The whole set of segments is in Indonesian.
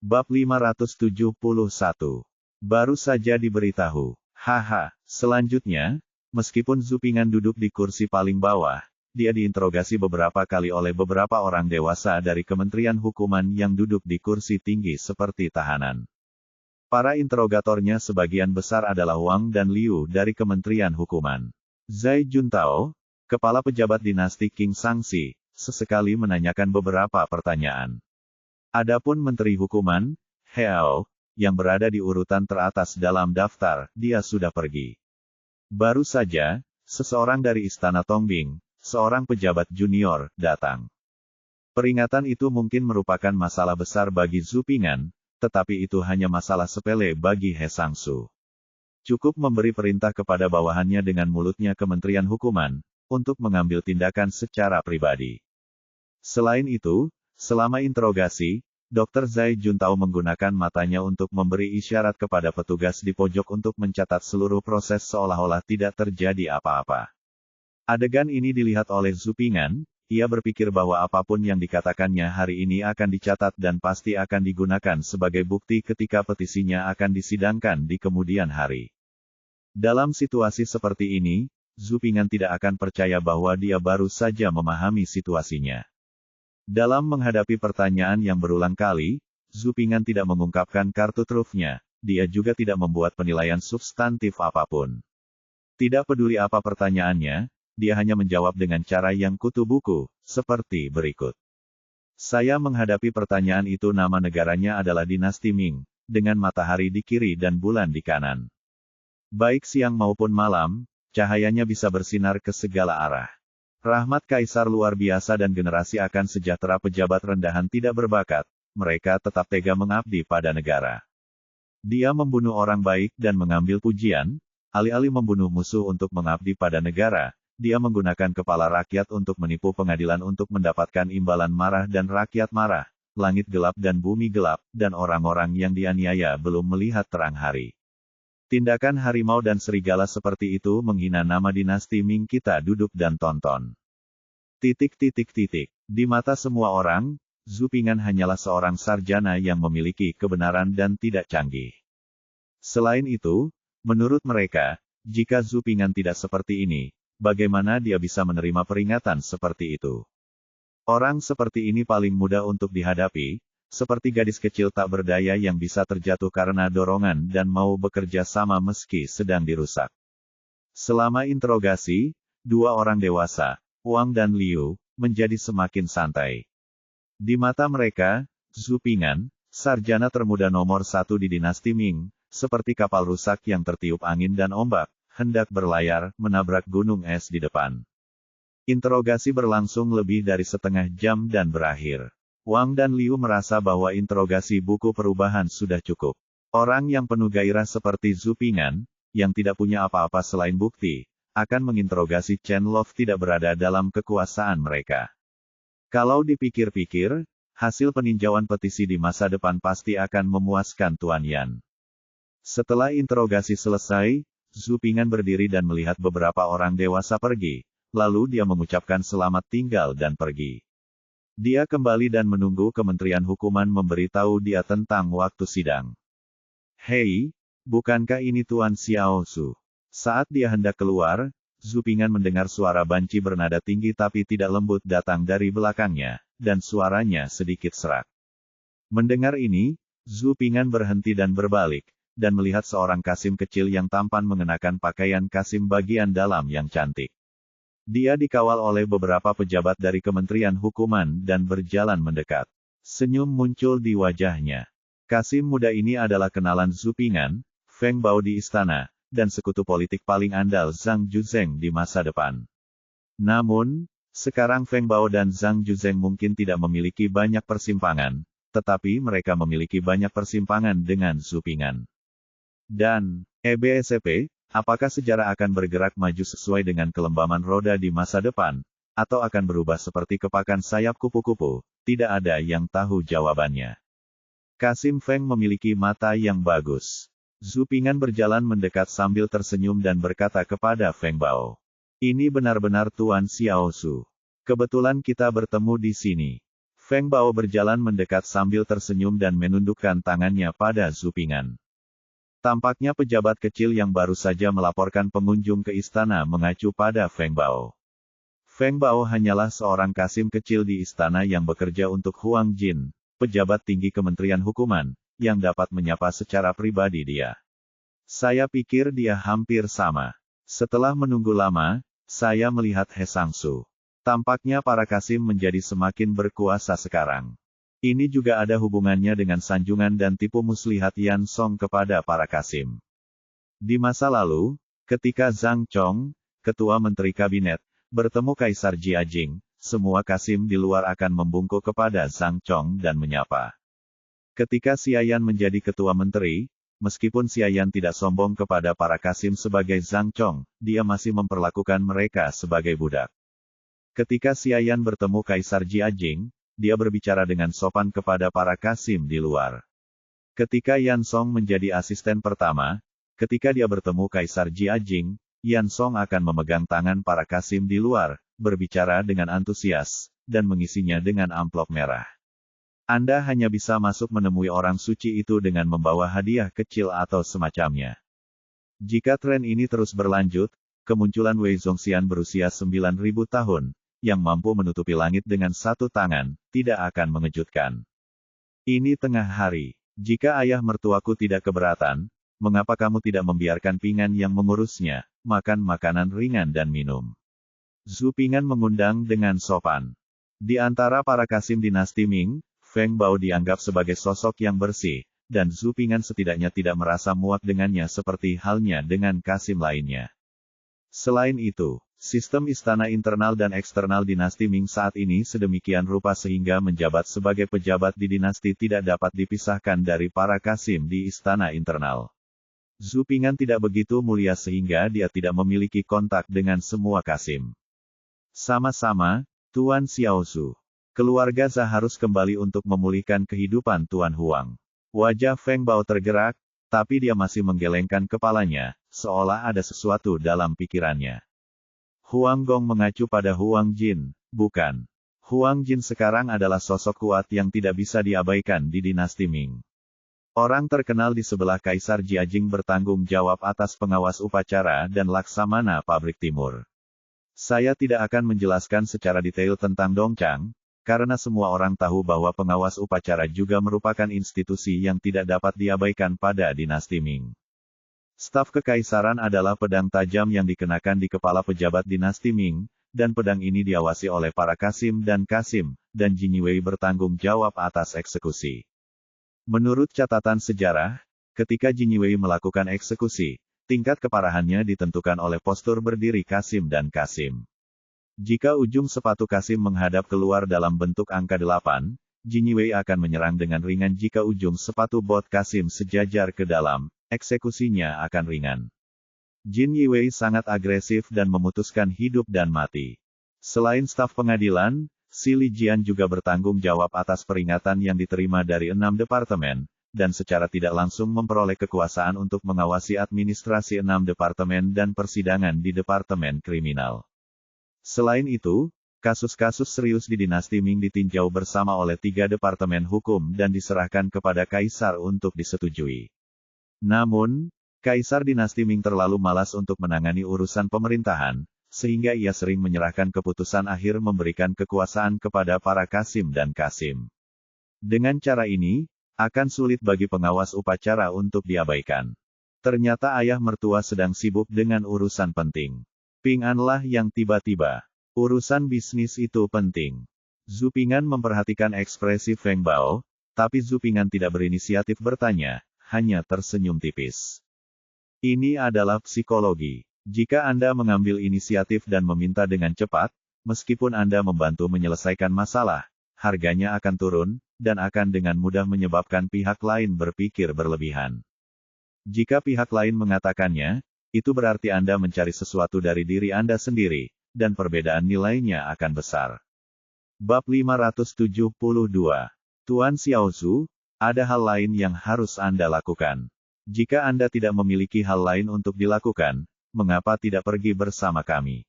Bab 571. Baru saja diberitahu. Haha, selanjutnya, meskipun Zupingan duduk di kursi paling bawah, dia diinterogasi beberapa kali oleh beberapa orang dewasa dari Kementerian Hukuman yang duduk di kursi tinggi seperti tahanan. Para interrogatornya sebagian besar adalah Wang dan Liu dari Kementerian Hukuman. Zai Juntao, kepala pejabat dinasti King Sangxi, sesekali menanyakan beberapa pertanyaan. Adapun Menteri Hukuman, Heo, yang berada di urutan teratas dalam daftar, dia sudah pergi. Baru saja, seseorang dari Istana Tongbing, seorang pejabat junior, datang. Peringatan itu mungkin merupakan masalah besar bagi Zupingan, tetapi itu hanya masalah sepele bagi He Sangsu. Cukup memberi perintah kepada bawahannya dengan mulutnya Kementerian Hukuman, untuk mengambil tindakan secara pribadi. Selain itu, selama interogasi, Dr. Zai Juntao menggunakan matanya untuk memberi isyarat kepada petugas di pojok untuk mencatat seluruh proses seolah-olah tidak terjadi apa-apa. Adegan ini dilihat oleh Zupingan, ia berpikir bahwa apapun yang dikatakannya hari ini akan dicatat dan pasti akan digunakan sebagai bukti ketika petisinya akan disidangkan di kemudian hari. Dalam situasi seperti ini, Zupingan tidak akan percaya bahwa dia baru saja memahami situasinya. Dalam menghadapi pertanyaan yang berulang kali, Zupingan tidak mengungkapkan kartu trufnya, dia juga tidak membuat penilaian substantif apapun. Tidak peduli apa pertanyaannya, dia hanya menjawab dengan cara yang kutu buku, seperti berikut. Saya menghadapi pertanyaan itu, nama negaranya adalah dinasti Ming, dengan matahari di kiri dan bulan di kanan. Baik siang maupun malam, cahayanya bisa bersinar ke segala arah. Rahmat Kaisar luar biasa dan generasi akan sejahtera pejabat rendahan tidak berbakat, mereka tetap tega mengabdi pada negara. Dia membunuh orang baik dan mengambil pujian, alih-alih membunuh musuh untuk mengabdi pada negara, dia menggunakan kepala rakyat untuk menipu pengadilan untuk mendapatkan imbalan marah dan rakyat marah, langit gelap dan bumi gelap, dan orang-orang yang dianiaya belum melihat terang hari. Tindakan harimau dan serigala seperti itu menghina nama dinasti Ming kita duduk dan tonton. Di mata semua orang, Zupingan hanyalah seorang sarjana yang memiliki kebenaran dan tidak canggih. Selain itu, menurut mereka, jika Zupingan tidak seperti ini, bagaimana dia bisa menerima peringatan seperti itu? Orang seperti ini paling mudah untuk dihadapi, seperti gadis kecil tak berdaya yang bisa terjatuh karena dorongan dan mau bekerja sama meski sedang dirusak. Selama interogasi, dua orang dewasa, Wang dan Liu, menjadi semakin santai. Di mata mereka, Zupingan, sarjana termuda nomor 1 di dinasti Ming, seperti kapal rusak yang tertiup angin dan ombak, hendak berlayar, menabrak gunung es di depan. Interogasi berlangsung lebih dari setengah jam dan berakhir. Wang dan Liu merasa bahwa interogasi buku perubahan sudah cukup. Orang yang penuh gairah seperti Zupingan, yang tidak punya apa-apa selain bukti, akan menginterogasi Chen Love tidak berada dalam kekuasaan mereka. Kalau dipikir-pikir, hasil peninjauan petisi di masa depan pasti akan memuaskan Tuan Yan. Setelah interogasi selesai, Zupingan berdiri dan melihat beberapa orang dewasa pergi, lalu dia mengucapkan selamat tinggal dan pergi. Dia kembali dan menunggu Kementerian Hukuman memberitahu dia tentang waktu sidang. Hei, bukankah ini Tuan Xiao Su? Saat dia hendak keluar, Zupingan mendengar suara banci bernada tinggi tapi tidak lembut datang dari belakangnya, dan suaranya sedikit serak. Mendengar ini, Zupingan berhenti dan berbalik, dan melihat seorang kasim kecil yang tampan mengenakan pakaian kasim bagian dalam yang cantik. Dia dikawal oleh beberapa pejabat dari Kementerian Hukuman dan berjalan mendekat. Senyum muncul di wajahnya. Kasim muda ini adalah kenalan Zupingan, Feng Bao di istana, dan sekutu politik paling andal Zhang Juzheng di masa depan. Namun, sekarang Feng Bao dan Zhang Juzheng mungkin tidak memiliki banyak persimpangan, tetapi mereka memiliki banyak persimpangan dengan Zupingan. Dan, EBSP, apakah sejarah akan bergerak maju sesuai dengan kelembaman roda di masa depan, atau akan berubah seperti kepakan sayap kupu-kupu? Tidak ada yang tahu jawabannya. Kasim Feng memiliki mata yang bagus. Zupingan berjalan mendekat sambil tersenyum dan berkata kepada Feng Bao. Ini benar-benar Tuan Xiao Su. Kebetulan kita bertemu di sini. Feng Bao berjalan mendekat sambil tersenyum dan menundukkan tangannya pada Zhu Ping'an. Tampaknya pejabat kecil yang baru saja melaporkan pengunjung ke istana mengacu pada Feng Bao. Feng Bao hanyalah seorang kasim kecil di istana yang bekerja untuk Huang Jin, pejabat tinggi Kementerian Hukuman, yang dapat menyapa secara pribadi dia. Saya pikir dia hampir sama. Setelah menunggu lama, saya melihat He Sangsu. Tampaknya para kasim menjadi semakin berkuasa sekarang. Ini juga ada hubungannya dengan sanjungan dan tipu muslihat Yan Song kepada para kasim. Di masa lalu, ketika Zhang Chong, ketua menteri kabinet, bertemu Kaisar Jiajing, semua kasim di luar akan membungkuk kepada Zhang Chong dan menyapa. Ketika Xiayan menjadi ketua menteri, meskipun Xiayan tidak sombong kepada para kasim sebagai Zhang Chong, dia masih memperlakukan mereka sebagai budak. Ketika Xiayan bertemu Kaisar Jiajing, dia berbicara dengan sopan kepada para kasim di luar. Ketika Yan Song menjadi asisten pertama, ketika dia bertemu Kaisar Jiajing, Yan Song akan memegang tangan para kasim di luar, berbicara dengan antusias, dan mengisinya dengan amplop merah. Anda hanya bisa masuk menemui orang suci itu dengan membawa hadiah kecil atau semacamnya. Jika tren ini terus berlanjut, kemunculan Wei Zongxian berusia 9.000 tahun, yang mampu menutupi langit dengan satu tangan, tidak akan mengejutkan. Ini tengah hari. Jika ayah mertuaku tidak keberatan, mengapa kamu tidak membiarkan Ping'an yang mengurusnya, makan makanan ringan dan minum? Zhu Ping'an mengundang dengan sopan. Di antara para kasim dinasti Ming, Feng Bao dianggap sebagai sosok yang bersih, dan Zhu Ping'an setidaknya tidak merasa muak dengannya seperti halnya dengan kasim lainnya. Selain itu, sistem istana internal dan eksternal dinasti Ming saat ini sedemikian rupa sehingga menjabat sebagai pejabat di dinasti tidak dapat dipisahkan dari para kasim di istana internal. Zhu Ping'an tidak begitu mulia sehingga dia tidak memiliki kontak dengan semua kasim. Sama-sama, Tuan Xiaozhu. Keluarga Zha harus kembali untuk memulihkan kehidupan Tuan Huang. Wajah Feng Bao tergerak, tapi dia masih menggelengkan kepalanya, seolah ada sesuatu dalam pikirannya. Huang Gong mengacu pada Huang Jin, bukan. Huang Jin sekarang adalah sosok kuat yang tidak bisa diabaikan di dinasti Ming. Orang terkenal di sebelah Kaisar Jiajing bertanggung jawab atas pengawas upacara dan laksamana pabrik timur. Saya tidak akan menjelaskan secara detail tentang Dongchang, karena semua orang tahu bahwa pengawas upacara juga merupakan institusi yang tidak dapat diabaikan pada dinasti Ming. Staf kekaisaran adalah pedang tajam yang dikenakan di kepala pejabat dinasti Ming, dan pedang ini diawasi oleh para kasim, dan Jin Yiwei bertanggung jawab atas eksekusi. Menurut catatan sejarah, ketika Jin Yiwei melakukan eksekusi, tingkat keparahannya ditentukan oleh postur berdiri kasim dan kasim. Jika ujung sepatu kasim menghadap keluar dalam bentuk angka 8, Jin Yiwei akan menyerang dengan ringan. Jika ujung sepatu bot kasim sejajar ke dalam, eksekusinya akan ringan. Jin Yiwei sangat agresif dan memutuskan hidup dan mati. Selain staf pengadilan, Si Li Jian juga bertanggung jawab atas peringatan yang diterima dari 6 departemen, dan secara tidak langsung memperoleh kekuasaan untuk mengawasi administrasi 6 departemen dan persidangan di departemen kriminal. Selain itu, kasus-kasus serius di dinasti Ming ditinjau bersama oleh 3 departemen hukum dan diserahkan kepada kaisar untuk disetujui. Namun, kaisar dinasti Ming terlalu malas untuk menangani urusan pemerintahan, sehingga ia sering menyerahkan keputusan akhir memberikan kekuasaan kepada para kasim dan kasim. Dengan cara ini, akan sulit bagi pengawas upacara untuk diabaikan. Ternyata ayah mertua sedang sibuk dengan urusan penting. Ping'anlah yang tiba-tiba. Urusan bisnis itu penting. Zhu Ping'an memperhatikan ekspresi Feng Bao, tapi Zhu Ping'an tidak berinisiatif bertanya, hanya tersenyum tipis. Ini adalah psikologi. Jika Anda mengambil inisiatif dan meminta dengan cepat, meskipun Anda membantu menyelesaikan masalah, harganya akan turun, dan akan dengan mudah menyebabkan pihak lain berpikir berlebihan. Jika pihak lain mengatakannya, itu berarti Anda mencari sesuatu dari diri Anda sendiri, dan perbedaan nilainya akan besar. Bab 572. Tuan Xiaozhu, ada hal lain yang harus Anda lakukan. Jika Anda tidak memiliki hal lain untuk dilakukan, mengapa tidak pergi bersama kami?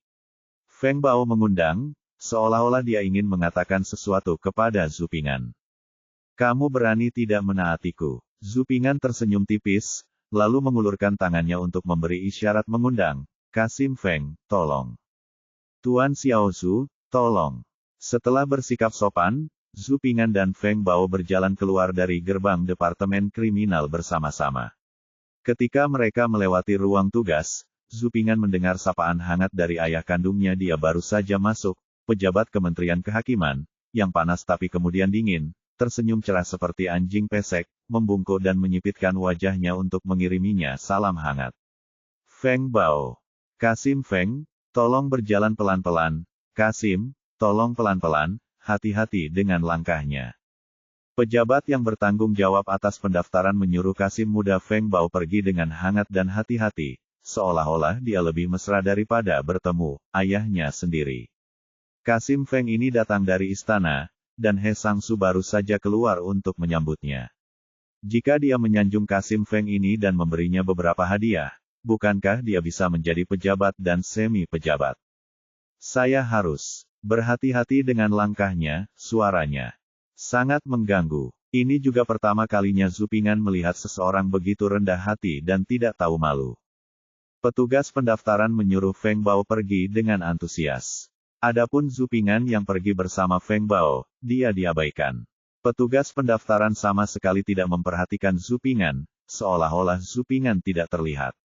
Feng Bao mengundang, seolah-olah dia ingin mengatakan sesuatu kepada Zupingan. Kamu berani tidak menaatiku. Zupingan tersenyum tipis, lalu mengulurkan tangannya untuk memberi isyarat mengundang. Kasim Feng, tolong. Tuan Xiaozu, tolong. Setelah bersikap sopan, Zupingan dan Feng Bao berjalan keluar dari gerbang Departemen Kriminal bersama-sama. Ketika mereka melewati ruang tugas, Zupingan mendengar sapaan hangat dari ayah kandungnya. Dia baru saja masuk, pejabat Kementerian Kehakiman, yang panas tapi kemudian dingin, tersenyum cerah seperti anjing pesek, membungkuk dan menyipitkan wajahnya untuk mengiriminya salam hangat. Feng Bao. Kasim Feng, tolong berjalan pelan-pelan. Kasim, tolong pelan-pelan, hati-hati dengan langkahnya. Pejabat yang bertanggung jawab atas pendaftaran menyuruh Kasim muda Feng Bao pergi dengan hangat dan hati-hati, seolah-olah dia lebih mesra daripada bertemu ayahnya sendiri. Kasim Feng ini datang dari istana, dan He Sangsu baru saja keluar untuk menyambutnya. Jika dia menyanjung Kasim Feng ini dan memberinya beberapa hadiah, bukankah dia bisa menjadi pejabat dan semi-pejabat? Saya harus berhati-hati dengan langkahnya, suaranya sangat mengganggu. Ini juga pertama kalinya Zupingan melihat seseorang begitu rendah hati dan tidak tahu malu. Petugas pendaftaran menyuruh Feng Bao pergi dengan antusias. Adapun Zupingan yang pergi bersama Feng Bao, dia diabaikan. Petugas pendaftaran sama sekali tidak memperhatikan Zupingan, seolah-olah Zupingan tidak terlihat.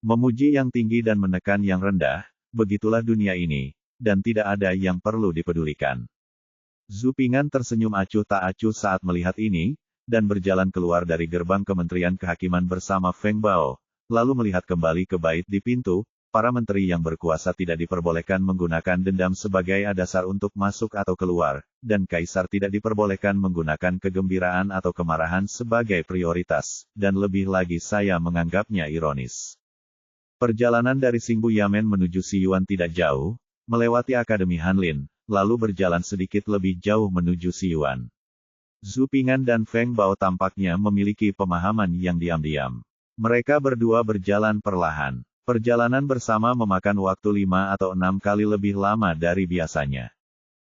Memuji yang tinggi dan menekan yang rendah, begitulah dunia ini, dan tidak ada yang perlu dipedulikan. Zupingan tersenyum acuh tak acuh saat melihat ini, dan berjalan keluar dari gerbang Kementerian Kehakiman bersama Feng Bao, lalu melihat kembali ke bait di pintu. Para menteri yang berkuasa tidak diperbolehkan menggunakan dendam sebagai dasar untuk masuk atau keluar, dan kaisar tidak diperbolehkan menggunakan kegembiraan atau kemarahan sebagai prioritas, dan lebih lagi saya menganggapnya ironis. Perjalanan dari Xingbu Yamen menuju Siyuan tidak jauh, melewati Akademi Hanlin, lalu berjalan sedikit lebih jauh menuju Siyuan. Zupingan dan Feng Bao tampaknya memiliki pemahaman yang diam-diam. Mereka berdua berjalan perlahan. Perjalanan bersama memakan waktu 5 atau 6 kali lebih lama dari biasanya.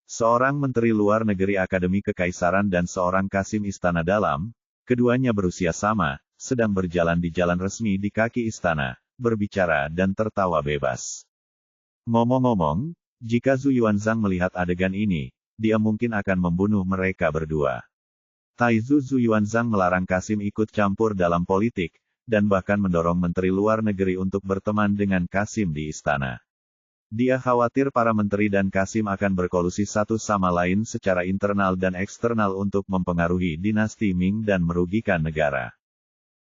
Seorang menteri luar negeri Akademi Kekaisaran dan seorang Kasim Istana Dalam, keduanya berusia sama, sedang berjalan di jalan resmi di kaki istana, berbicara dan tertawa bebas. Ngomong-ngomong, jika Zhu Yuanzhang melihat adegan ini, dia mungkin akan membunuh mereka berdua. Taizu Zhu Yuanzhang melarang Kasim ikut campur dalam politik, dan bahkan mendorong Menteri Luar Negeri untuk berteman dengan Kasim di istana. Dia khawatir para menteri dan Kasim akan berkolusi satu sama lain secara internal dan eksternal untuk mempengaruhi dinasti Ming dan merugikan negara.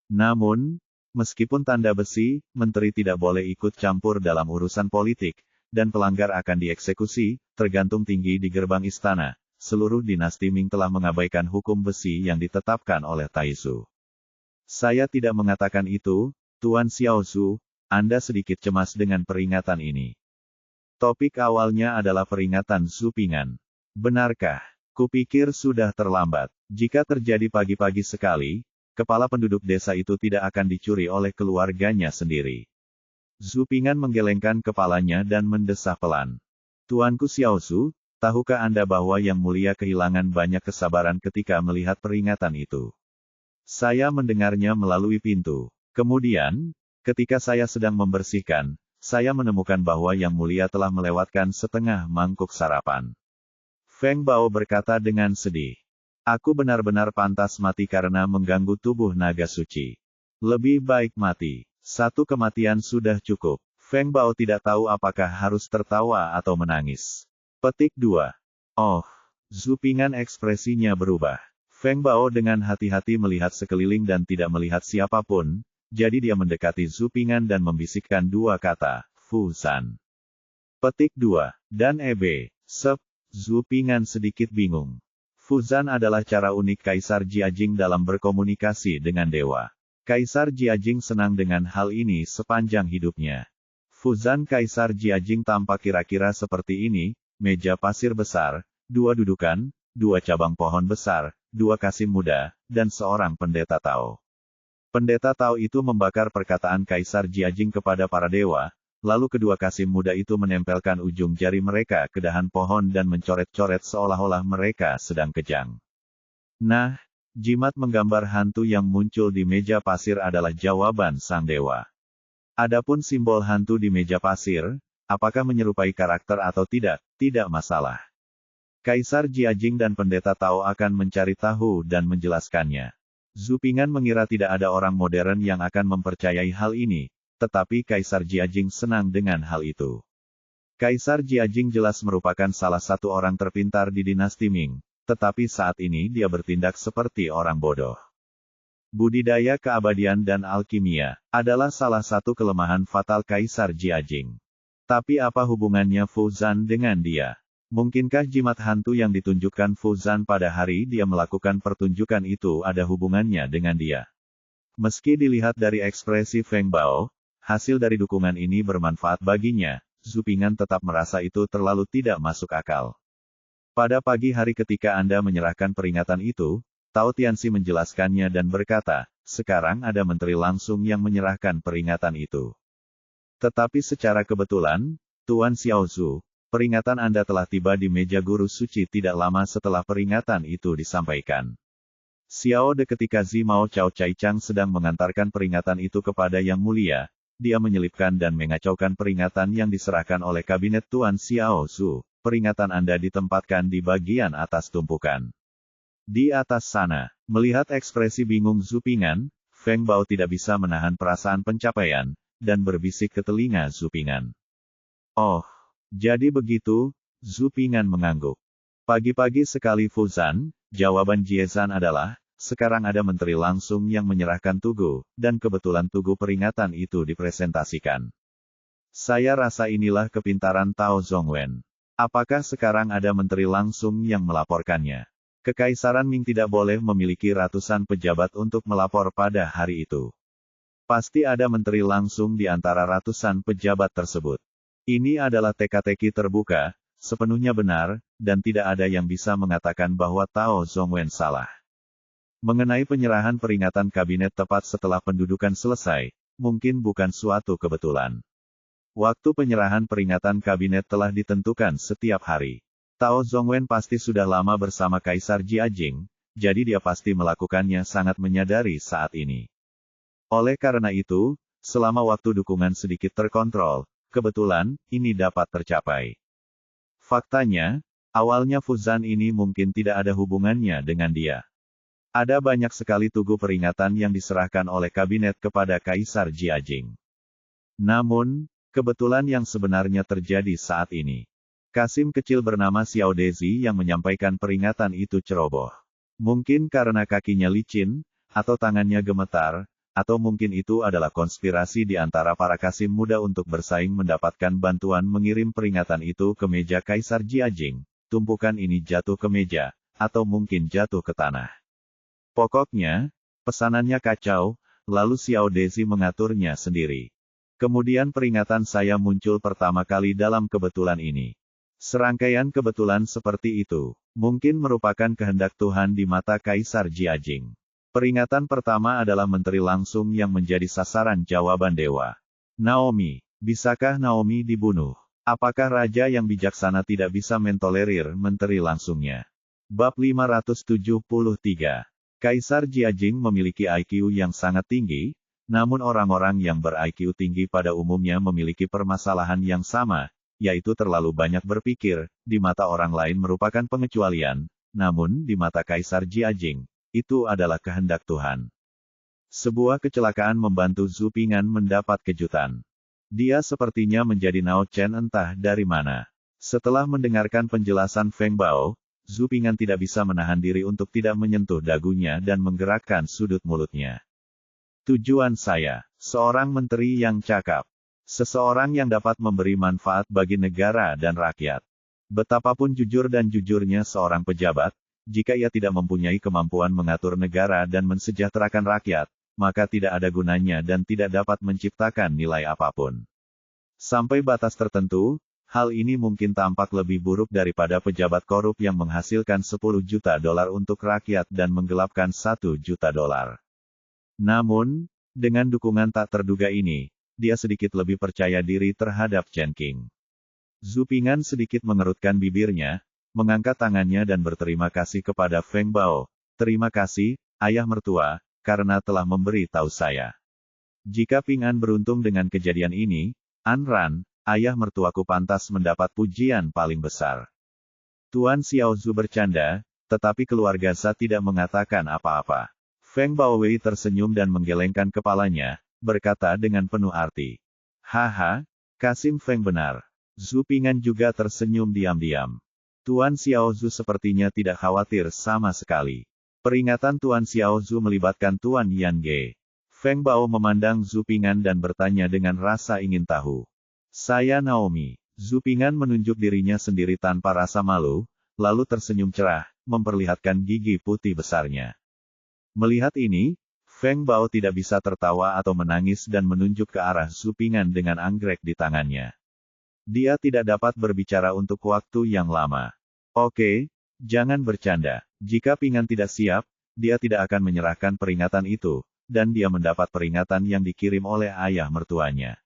Namun, meskipun tanda besi, menteri tidak boleh ikut campur dalam urusan politik, dan pelanggar akan dieksekusi, tergantung tinggi di gerbang istana. Seluruh dinasti Ming telah mengabaikan hukum besi yang ditetapkan oleh Taizu. Saya tidak mengatakan itu, Tuan Xiaozu, Anda sedikit cemas dengan peringatan ini. Topik awalnya adalah peringatan Zupingan. Benarkah? Kupikir sudah terlambat. Jika terjadi pagi-pagi sekali, kepala penduduk desa itu tidak akan dicuri oleh keluarganya sendiri. Zupingan menggelengkan kepalanya dan mendesah pelan. Tuanku Xiaozu, tahukah Anda bahwa Yang Mulia kehilangan banyak kesabaran ketika melihat peringatan itu? Saya mendengarnya melalui pintu. Kemudian, ketika saya sedang membersihkan, saya menemukan bahwa Yang Mulia telah melewatkan setengah mangkuk sarapan. Feng Bao berkata dengan sedih. Aku benar-benar pantas mati karena mengganggu tubuh naga suci. Lebih baik mati. Satu kematian sudah cukup. Feng Bao tidak tahu apakah harus tertawa atau menangis. Petik 2. Oh, Zupingan ekspresinya berubah. Feng Bao dengan hati-hati melihat sekeliling dan tidak melihat siapapun, jadi dia mendekati Zupingan dan membisikkan dua kata, Fuzan. Petik 2. Dan Sep, Zupingan sedikit bingung. Fuzan adalah cara unik Kaisar Jiajing dalam berkomunikasi dengan dewa. Kaisar Jiajing senang dengan hal ini sepanjang hidupnya. Fuzan Kaisar Jiajing tampak kira-kira seperti ini, meja pasir besar, dua dudukan, dua cabang pohon besar, dua Kasim muda, dan seorang pendeta Tao. Pendeta Tao itu membakar perkataan Kaisar Jiajing kepada para dewa, lalu kedua Kasim muda itu menempelkan ujung jari mereka ke dahan pohon dan mencoret-coret seolah-olah mereka sedang kejang. Nah, jimat menggambar hantu yang muncul di meja pasir adalah jawaban sang dewa. Adapun simbol hantu di meja pasir, apakah menyerupai karakter atau tidak, tidak masalah. Kaisar Jiajing dan Pendeta Tao akan mencari tahu dan menjelaskannya. Zhu Ping'an mengira tidak ada orang modern yang akan mempercayai hal ini, tetapi Kaisar Jiajing senang dengan hal itu. Kaisar Jiajing jelas merupakan salah satu orang terpintar di dinasti Ming, tetapi saat ini dia bertindak seperti orang bodoh. Budidaya keabadian dan alkimia adalah salah satu kelemahan fatal Kaisar Jiajing. Tapi apa hubungannya Fu Zan dengan dia? Mungkinkah jimat hantu yang ditunjukkan Fu Zan pada hari dia melakukan pertunjukan itu ada hubungannya dengan dia? Meski dilihat dari ekspresi Feng Bao, hasil dari dukungan ini bermanfaat baginya, Zhu Ping'an tetap merasa itu terlalu tidak masuk akal. Pada pagi hari ketika Anda menyerahkan peringatan itu, Tao Tianxi menjelaskannya dan berkata, sekarang ada menteri langsung yang menyerahkan peringatan itu. Tetapi secara kebetulan, Tuan Xiao Zhu, peringatan Anda telah tiba di meja guru suci tidak lama setelah peringatan itu disampaikan. Xiao De ketika Zi Mao Chao Chai Chang sedang mengantarkan peringatan itu kepada Yang Mulia, dia menyelipkan dan mengacaukan peringatan yang diserahkan oleh kabinet Tuan Xiao Zhu. Peringatan Anda ditempatkan di bagian atas tumpukan. Di atas sana, melihat ekspresi bingung Zhu Ping'an, Feng Bao tidak bisa menahan perasaan pencapaian, dan berbisik ke telinga Zhu Ping'an. Oh, jadi begitu, Zhu Ping'an mengangguk. Pagi-pagi sekali Fu Zan, jawaban Jiezan adalah, sekarang ada menteri langsung yang menyerahkan tugu, dan kebetulan tugu peringatan itu dipresentasikan. Saya rasa inilah kepintaran Tao Zhongwen. Apakah sekarang ada menteri langsung yang melaporkannya? Kekaisaran Ming tidak boleh memiliki ratusan pejabat untuk melapor pada hari itu. Pasti ada menteri langsung di antara ratusan pejabat tersebut. Ini adalah teka-teki terbuka, sepenuhnya benar, dan tidak ada yang bisa mengatakan bahwa Tao Zhongwen salah. Mengenai penyerahan peringatan kabinet tepat setelah pendudukan selesai, mungkin bukan suatu kebetulan. Waktu penyerahan peringatan kabinet telah ditentukan setiap hari. Tao Zhongwen pasti sudah lama bersama Kaisar Jiajing, jadi dia pasti melakukannya sangat menyadari saat ini. Oleh karena itu, selama waktu dukungan sedikit terkontrol, kebetulan, ini dapat tercapai. Faktanya, awalnya Fu Zan ini mungkin tidak ada hubungannya dengan dia. Ada banyak sekali tugu peringatan yang diserahkan oleh kabinet kepada Kaisar Jiajing. Namun, kebetulan yang sebenarnya terjadi saat ini. Kasim kecil bernama Xiao Dezi yang menyampaikan peringatan itu ceroboh. Mungkin karena kakinya licin, atau tangannya gemetar, atau mungkin itu adalah konspirasi di antara para Kasim muda untuk bersaing mendapatkan bantuan mengirim peringatan itu ke meja Kaisar Jiajing. Tumpukan ini jatuh ke meja, atau mungkin jatuh ke tanah. Pokoknya, pesanannya kacau, lalu Xiao Dezi mengaturnya sendiri. Kemudian peringatan saya muncul pertama kali dalam kebetulan ini. Serangkaian kebetulan seperti itu, mungkin merupakan kehendak Tuhan di mata Kaisar Jiajing. Peringatan pertama adalah menteri langsung yang menjadi sasaran jawaban dewa. Naomi, bisakah Naomi dibunuh? Apakah raja yang bijaksana tidak bisa mentolerir menteri langsungnya? Bab 573. Kaisar Jiajing memiliki IQ yang sangat tinggi, namun orang-orang yang ber-IQ tinggi pada umumnya memiliki permasalahan yang sama, yaitu terlalu banyak berpikir, di mata orang lain merupakan pengecualian, namun di mata Kaisar Jiajing, itu adalah kehendak Tuhan. Sebuah kecelakaan membantu Zhu Ping'an mendapat kejutan. Dia sepertinya menjadi Nao Chen entah dari mana. Setelah mendengarkan penjelasan Feng Bao, Zhu Ping'an tidak bisa menahan diri untuk tidak menyentuh dagunya dan menggerakkan sudut mulutnya. Tujuan saya, seorang menteri yang cakap. Seseorang yang dapat memberi manfaat bagi negara dan rakyat. Betapapun jujur dan jujurnya seorang pejabat, jika ia tidak mempunyai kemampuan mengatur negara dan mensejahterakan rakyat, maka tidak ada gunanya dan tidak dapat menciptakan nilai apapun. Sampai batas tertentu, hal ini mungkin tampak lebih buruk daripada pejabat korup yang menghasilkan 10 juta dolar untuk rakyat dan menggelapkan 1 juta dolar. Namun, dengan dukungan tak terduga ini, dia sedikit lebih percaya diri terhadap Chen Qing. Zhu Ping'an sedikit mengerutkan bibirnya, mengangkat tangannya dan berterima kasih kepada Feng Bao. Terima kasih, ayah mertua, karena telah memberi tahu saya. Jika Ping'an beruntung dengan kejadian ini, An Ran, ayah mertuaku pantas mendapat pujian paling besar. Tuan Xiao Zhu bercanda, tetapi keluarga Za tidak mengatakan apa-apa. Feng Baowei tersenyum dan menggelengkan kepalanya, berkata dengan penuh arti. Haha, Kasim Feng benar. Zhu Ping'an juga tersenyum diam-diam. Tuan Xiao Zhu sepertinya tidak khawatir sama sekali. Peringatan Tuan Xiao Zhu melibatkan Tuan Yan Ge. Feng Bao memandang Zhu Ping'an dan bertanya dengan rasa ingin tahu. Saya Naomi. Zhu Ping'an menunjuk dirinya sendiri tanpa rasa malu, lalu tersenyum cerah, memperlihatkan gigi putih besarnya. Melihat ini, Feng Bao tidak bisa tertawa atau menangis dan menunjuk ke arah Zhu Ping'an dengan anggrek di tangannya. Dia tidak dapat berbicara untuk waktu yang lama. Oke, jangan bercanda. Jika Ping'an tidak siap, dia tidak akan menyerahkan peringatan itu, dan dia mendapat peringatan yang dikirim oleh ayah mertuanya.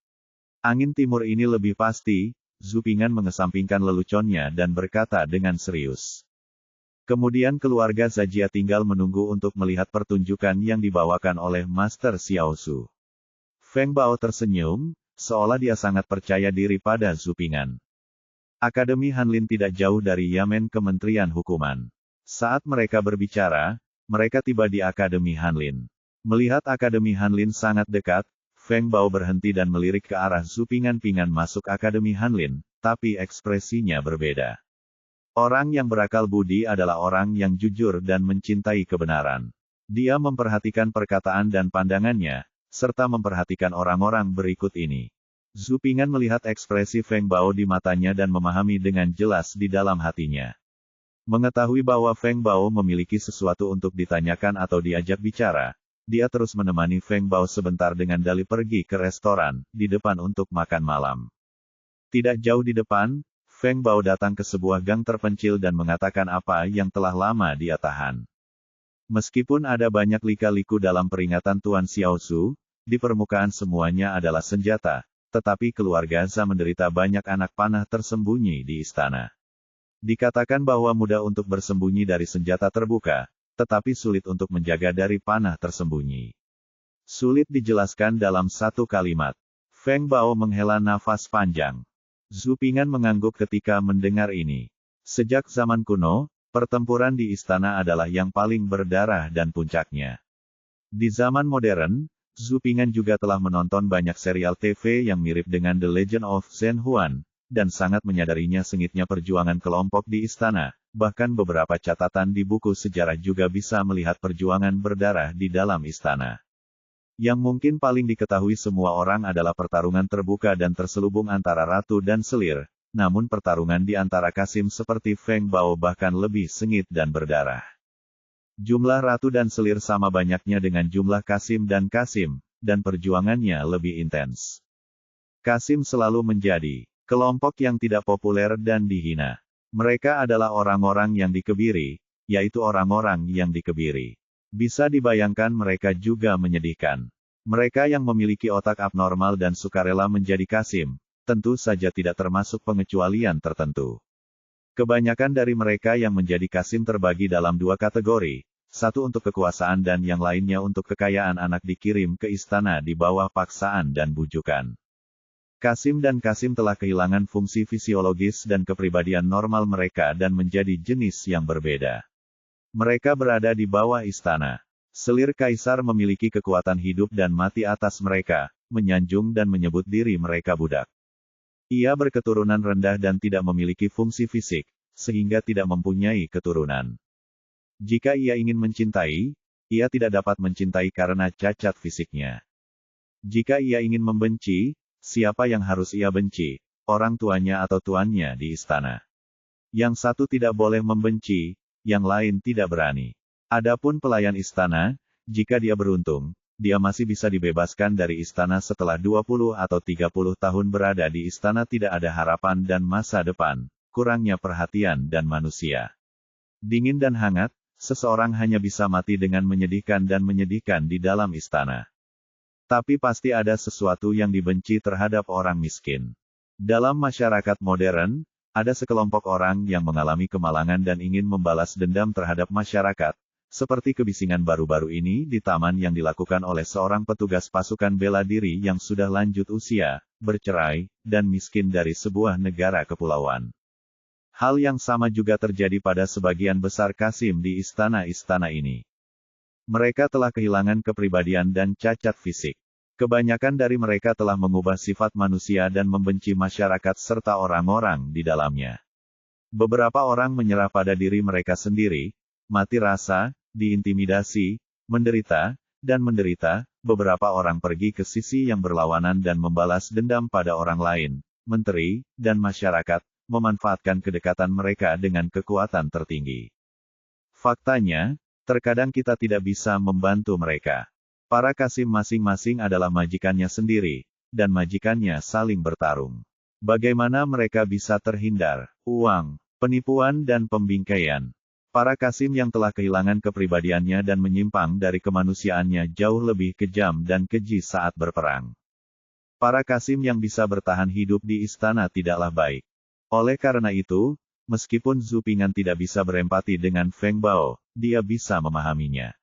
Angin timur ini lebih pasti. Zhu Ping'an mengesampingkan leluconnya dan berkata dengan serius. Kemudian keluarga Zajia tinggal menunggu untuk melihat pertunjukan yang dibawakan oleh Master Xiao Zhu. Feng Bao tersenyum, seolah dia sangat percaya diri pada Zhu Ping'an. Akademi Hanlin tidak jauh dari Yamen Kementerian Hukuman. Saat mereka berbicara, mereka tiba di Akademi Hanlin. Melihat Akademi Hanlin sangat dekat, Feng Bao berhenti dan melirik ke arah Zhu Ping'an. Ping'an masuk Akademi Hanlin, tapi ekspresinya berbeda. Orang yang berakal budi adalah orang yang jujur dan mencintai kebenaran. Dia memperhatikan perkataan dan pandangannya, serta memperhatikan orang-orang berikut ini. Zhu Ping'an melihat ekspresi Feng Bao di matanya dan memahami dengan jelas di dalam hatinya. Mengetahui bahwa Feng Bao memiliki sesuatu untuk ditanyakan atau diajak bicara, dia terus menemani Feng Bao sebentar dengan dalih pergi ke restoran, di depan untuk makan malam. Tidak jauh di depan, Feng Bao datang ke sebuah gang terpencil dan mengatakan apa yang telah lama dia tahan. Meskipun ada banyak lika-liku dalam peringatan Tuan Xiao Zhu, di permukaan semuanya adalah senjata, tetapi keluarga Za menderita banyak anak panah tersembunyi di istana. Dikatakan bahwa mudah untuk bersembunyi dari senjata terbuka, tetapi sulit untuk menjaga dari panah tersembunyi. Sulit dijelaskan dalam satu kalimat. Feng Bao menghela nafas panjang. Zhu Ping'an mengangguk ketika mendengar ini. Sejak zaman kuno, pertempuran di istana adalah yang paling berdarah dan puncaknya. Di zaman modern, Zhu Ping'an juga telah menonton banyak serial TV yang mirip dengan The Legend of Zhen Huan, dan sangat menyadarinya sengitnya perjuangan kelompok di istana. Bahkan beberapa catatan di buku sejarah juga bisa melihat perjuangan berdarah di dalam istana. Yang mungkin paling diketahui semua orang adalah pertarungan terbuka dan terselubung antara ratu dan selir, namun pertarungan di antara Kasim seperti Feng Bao bahkan lebih sengit dan berdarah. Jumlah ratu dan selir sama banyaknya dengan jumlah Kasim, dan perjuangannya lebih intens. Kasim selalu menjadi kelompok yang tidak populer dan dihina. Mereka adalah orang-orang yang dikebiri, yaitu orang-orang yang dikebiri. Bisa dibayangkan mereka juga menyedihkan. Mereka yang memiliki otak abnormal dan sukarela menjadi Kasim, tentu saja tidak termasuk pengecualian tertentu. Kebanyakan dari mereka yang menjadi Kasim terbagi dalam dua kategori, satu untuk kekuasaan dan yang lainnya untuk kekayaan. Anak dikirim ke istana di bawah paksaan dan bujukan. Kasim dan Kasim telah kehilangan fungsi fisiologis dan kepribadian normal mereka dan menjadi jenis yang berbeda. Mereka berada di bawah istana. Selir kaisar memiliki kekuatan hidup dan mati atas mereka, menyanjung dan menyebut diri mereka budak. Ia berketurunan rendah dan tidak memiliki fungsi fisik, sehingga tidak mempunyai keturunan. Jika ia ingin mencintai, ia tidak dapat mencintai karena cacat fisiknya. Jika ia ingin membenci, siapa yang harus ia benci? Orang tuanya atau tuannya di istana. Yang satu tidak boleh membenci, yang lain tidak berani. Adapun pelayan istana, jika dia beruntung, dia masih bisa dibebaskan dari istana setelah 20 atau 30 tahun berada di istana. Tidak ada harapan dan masa depan, kurangnya perhatian dan manusia. Dingin dan hangat, seseorang hanya bisa mati dengan menyedihkan dan menyedihkan di dalam istana. Tapi pasti ada sesuatu yang dibenci terhadap orang miskin. Dalam masyarakat modern, ada sekelompok orang yang mengalami kemalangan dan ingin membalas dendam terhadap masyarakat, seperti kebisingan baru-baru ini di taman yang dilakukan oleh seorang petugas pasukan bela diri yang sudah lanjut usia, bercerai, dan miskin dari sebuah negara kepulauan. Hal yang sama juga terjadi pada sebagian besar Qasim di istana-istana ini. Mereka telah kehilangan kepribadian dan cacat fisik. Kebanyakan dari mereka telah mengubah sifat manusia dan membenci masyarakat serta orang-orang di dalamnya. Beberapa orang menyerah pada diri mereka sendiri, mati rasa, diintimidasi, menderita, dan menderita. Beberapa orang pergi ke sisi yang berlawanan dan membalas dendam pada orang lain, menteri, dan masyarakat, memanfaatkan kedekatan mereka dengan kekuatan tertinggi. Faktanya, terkadang kita tidak bisa membantu mereka. Para Qasim masing-masing adalah majikannya sendiri, dan majikannya saling bertarung. Bagaimana mereka bisa terhindar? Uang, penipuan dan pembingkaian. Para Qasim yang telah kehilangan kepribadiannya dan menyimpang dari kemanusiaannya jauh lebih kejam dan keji saat berperang. Para Qasim yang bisa bertahan hidup di istana tidaklah baik. Oleh karena itu, meskipun Zhu Ping'an tidak bisa berempati dengan Feng Bao, dia bisa memahaminya.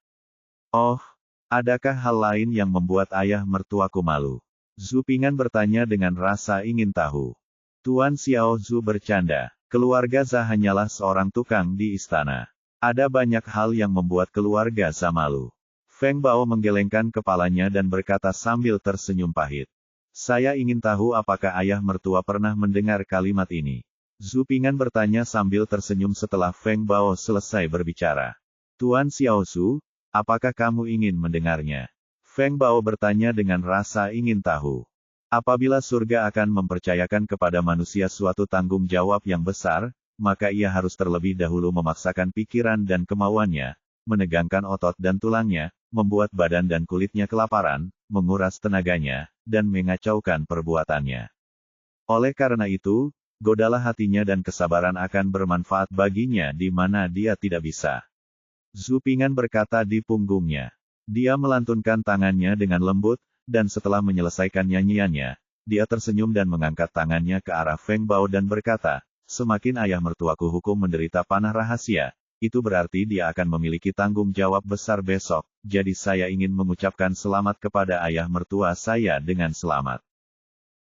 Oh, adakah hal lain yang membuat ayah mertuaku malu? Zhu Ping'an bertanya dengan rasa ingin tahu. Tuan Xiao Zhu bercanda. Keluarga Za hanyalah seorang tukang di istana. Ada banyak hal yang membuat keluarga Za malu. Feng Bao menggelengkan kepalanya dan berkata sambil tersenyum pahit. Saya ingin tahu apakah ayah mertua pernah mendengar kalimat ini. Zhu Ping'an bertanya sambil tersenyum setelah Feng Bao selesai berbicara. Tuan Xiao Zhu, apakah kamu ingin mendengarnya? Feng Bao bertanya dengan rasa ingin tahu. Apabila surga akan mempercayakan kepada manusia suatu tanggung jawab yang besar, maka ia harus terlebih dahulu memaksakan pikiran dan kemauannya, menegangkan otot dan tulangnya, membuat badan dan kulitnya kelaparan, menguras tenaganya, dan mengacaukan perbuatannya. Oleh karena itu, godalah hatinya dan kesabaran akan bermanfaat baginya di mana dia tidak bisa. Zhu Ping'an berkata di punggungnya. Dia melantunkan tangannya dengan lembut, dan setelah menyelesaikan nyanyiannya, dia tersenyum dan mengangkat tangannya ke arah Feng Bao dan berkata, semakin ayah mertuaku hukum menderita panah rahasia, itu berarti dia akan memiliki tanggung jawab besar besok, jadi saya ingin mengucapkan selamat kepada ayah mertua saya dengan selamat.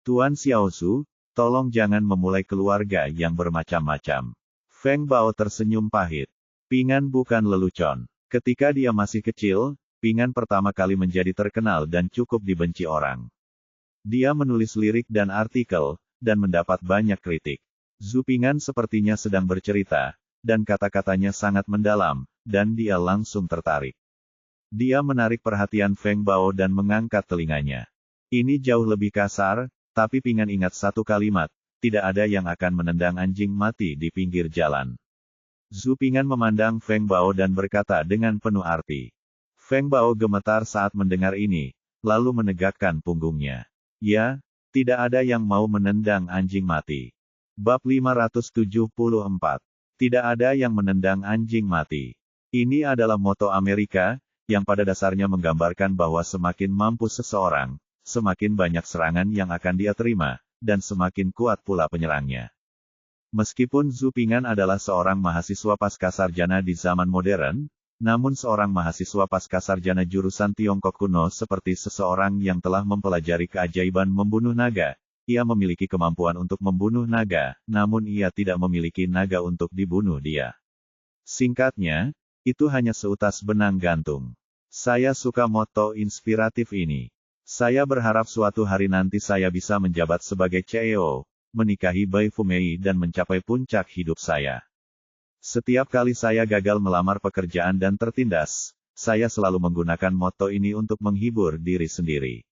Tuan Xiao Zhu, tolong jangan memulai keluarga yang bermacam-macam. Feng Bao tersenyum pahit. Ping'an bukan lelucon. Ketika dia masih kecil, Ping'an pertama kali menjadi terkenal dan cukup dibenci orang. Dia menulis lirik dan artikel, dan mendapat banyak kritik. Zhu Ping'an sepertinya sedang bercerita, dan kata-katanya sangat mendalam, dan dia langsung tertarik. Dia menarik perhatian Feng Bao dan mengangkat telinganya. Ini jauh lebih kasar, tapi Ping'an ingat satu kalimat, tidak ada yang akan menendang anjing mati di pinggir jalan. Zhu Ping'an memandang Feng Bao dan berkata dengan penuh arti. Feng Bao gemetar saat mendengar ini, lalu menegakkan punggungnya. Ya, tidak ada yang mau menendang anjing mati. Bab 574. Tidak ada yang menendang anjing mati. Ini adalah moto Amerika, yang pada dasarnya menggambarkan bahwa semakin mampu seseorang, semakin banyak serangan yang akan dia terima, dan semakin kuat pula penyerangnya. Meskipun Zhu Ping'an adalah seorang mahasiswa pascasarjana di zaman modern, namun seorang mahasiswa pascasarjana jurusan Tiongkok kuno seperti seseorang yang telah mempelajari keajaiban membunuh naga, ia memiliki kemampuan untuk membunuh naga, namun ia tidak memiliki naga untuk dibunuh dia. Singkatnya, itu hanya seutas benang gantung. Saya suka moto inspiratif ini. Saya berharap suatu hari nanti saya bisa menjabat sebagai CEO, menikahi Bai Fumei dan mencapai puncak hidup saya. Setiap kali saya gagal melamar pekerjaan dan tertindas, saya selalu menggunakan moto ini untuk menghibur diri sendiri.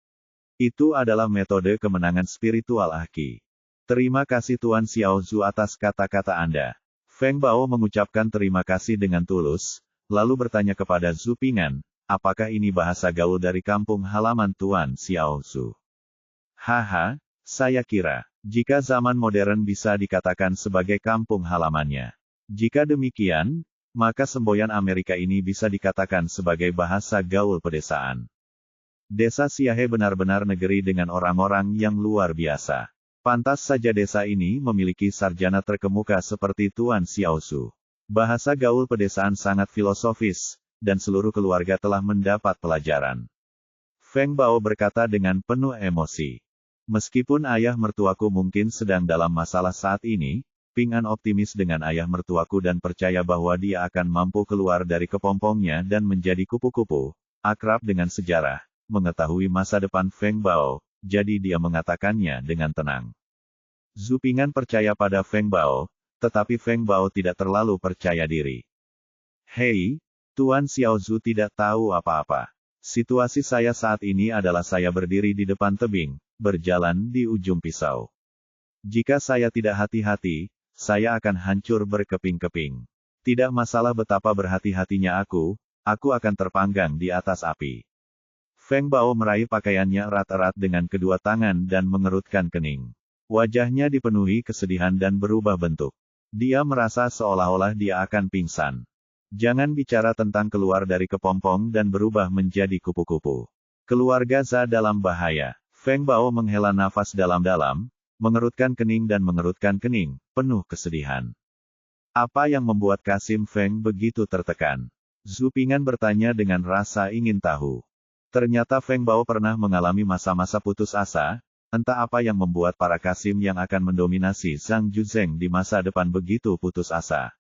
Itu adalah metode kemenangan spiritual Aki. Terima kasih Tuan Xiao Zhu atas kata-kata Anda. Feng Bao mengucapkan terima kasih dengan tulus, lalu bertanya kepada Zhu Ping'an, apakah ini bahasa gaul dari kampung halaman Tuan Xiao Zhu? Haha, saya kira, jika zaman modern bisa dikatakan sebagai kampung halamannya. Jika demikian, maka semboyan Amerika ini bisa dikatakan sebagai bahasa gaul pedesaan. Desa Siahe benar-benar negeri dengan orang-orang yang luar biasa. Pantas saja desa ini memiliki sarjana terkemuka seperti Tuan Xiaozu. Bahasa gaul pedesaan sangat filosofis, dan seluruh keluarga telah mendapat pelajaran. Feng Bao berkata dengan penuh emosi. Meskipun ayah mertuaku mungkin sedang dalam masalah saat ini, Ping An optimis dengan ayah mertuaku dan percaya bahwa dia akan mampu keluar dari kepompongnya dan menjadi kupu-kupu, akrab dengan sejarah, mengetahui masa depan Feng Bao, jadi dia mengatakannya dengan tenang. Zhu Ping An percaya pada Feng Bao, tetapi Feng Bao tidak terlalu percaya diri. Hei, Tuan Xiaozu tidak tahu apa-apa. Situasi saya saat ini adalah saya berdiri di depan tebing, berjalan di ujung pisau. Jika saya tidak hati-hati, saya akan hancur berkeping-keping. Tidak masalah betapa berhati-hatinya aku akan terpanggang di atas api. Feng Bao meraih pakaiannya erat-erat dengan kedua tangan dan mengerutkan kening. Wajahnya dipenuhi kesedihan dan berubah bentuk. Dia merasa seolah-olah dia akan pingsan. Jangan bicara tentang keluar dari kepompong dan berubah menjadi kupu-kupu. Keluarga Za dalam bahaya. Feng Bao menghela nafas dalam-dalam, mengerutkan kening dan mengerutkan kening, penuh kesedihan. Apa yang membuat Kasim Feng begitu tertekan? Zhu Ping An bertanya dengan rasa ingin tahu. Ternyata Feng Bao pernah mengalami masa-masa putus asa, entah apa yang membuat para Kasim yang akan mendominasi Zhang Juzheng di masa depan begitu putus asa.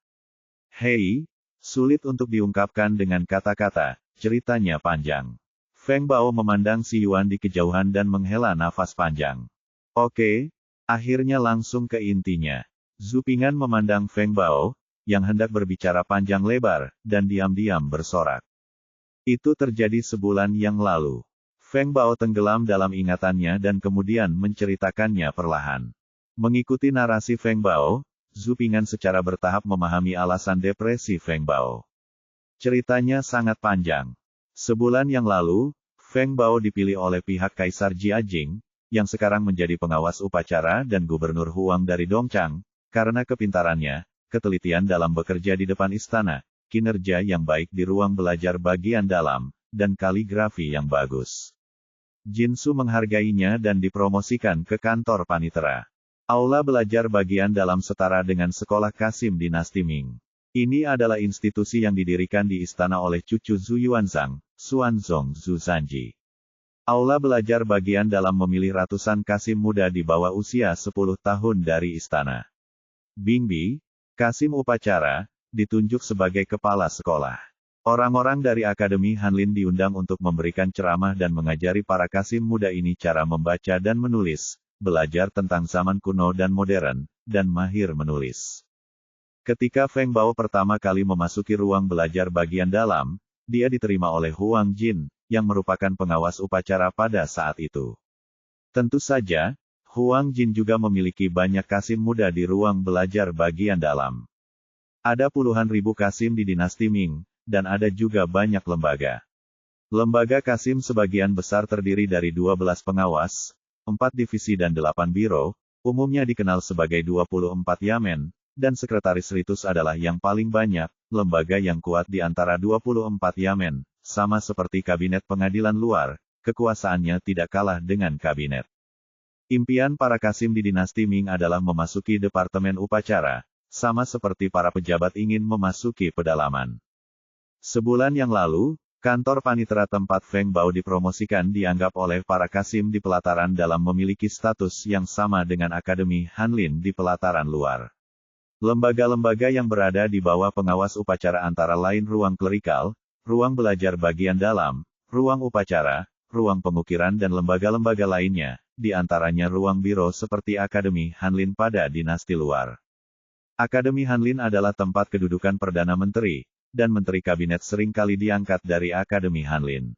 Hei, sulit untuk diungkapkan dengan kata-kata, ceritanya panjang. Feng Bao memandang Si Yuan di kejauhan dan menghela nafas panjang. Oke, akhirnya langsung ke intinya. Zhu Ping An memandang Feng Bao, yang hendak berbicara panjang lebar, dan diam-diam bersorak. Itu terjadi sebulan yang lalu. Feng Bao tenggelam dalam ingatannya dan kemudian menceritakannya perlahan. Mengikuti narasi Feng Bao, Zhu Ping An secara bertahap memahami alasan depresi Feng Bao. Ceritanya sangat panjang. Sebulan yang lalu, Feng Bao dipilih oleh pihak Kaisar Jiajing, yang sekarang menjadi pengawas upacara dan gubernur Huang dari Dongchang, karena kepintarannya, ketelitian dalam bekerja di depan istana, kinerja yang baik di ruang belajar bagian dalam, dan kaligrafi yang bagus. Jinsu menghargainya dan dipromosikan ke kantor panitera. Aula belajar bagian dalam setara dengan sekolah Kasim dinasti Ming. Ini adalah institusi yang didirikan di istana oleh cucu Zhu Yuanzhang, Xuanzong Zhu Zanji. Aula belajar bagian dalam memilih ratusan Kasim muda di bawah usia 10 tahun dari istana. Bingbi, Kasim upacara, ditunjuk sebagai kepala sekolah. Orang-orang dari Akademi Hanlin diundang untuk memberikan ceramah dan mengajari para Kasim muda ini cara membaca dan menulis, belajar tentang zaman kuno dan modern, dan mahir menulis. Ketika Feng Bao pertama kali memasuki ruang belajar bagian dalam, dia diterima oleh Huang Jin, yang merupakan pengawas upacara pada saat itu. Tentu saja, Huang Jin juga memiliki banyak Kasim muda di ruang belajar bagian dalam. Ada puluhan ribu Kasim di dinasti Ming, dan ada juga banyak lembaga. Lembaga Kasim sebagian besar terdiri dari 12 pengawas, 4 divisi dan 8 biro, umumnya dikenal sebagai 24 yamen, dan sekretaris ritus adalah yang paling banyak, lembaga yang kuat di antara 24 yamen, sama seperti kabinet pengadilan luar, kekuasaannya tidak kalah dengan kabinet. Impian para Kasim di dinasti Ming adalah memasuki departemen upacara, sama seperti para pejabat ingin memasuki pedalaman. Sebulan yang lalu, kantor panitera tempat Feng Bao dipromosikan dianggap oleh para Kasim di pelataran dalam memiliki status yang sama dengan Akademi Hanlin di pelataran luar. Lembaga-lembaga yang berada di bawah pengawas upacara antara lain ruang klerikal, ruang belajar bagian dalam, ruang upacara, ruang pengukiran dan lembaga-lembaga lainnya, di antaranya ruang biro seperti Akademi Hanlin pada dinasti luar. Akademi Hanlin adalah tempat kedudukan Perdana Menteri, dan Menteri Kabinet seringkali diangkat dari Akademi Hanlin.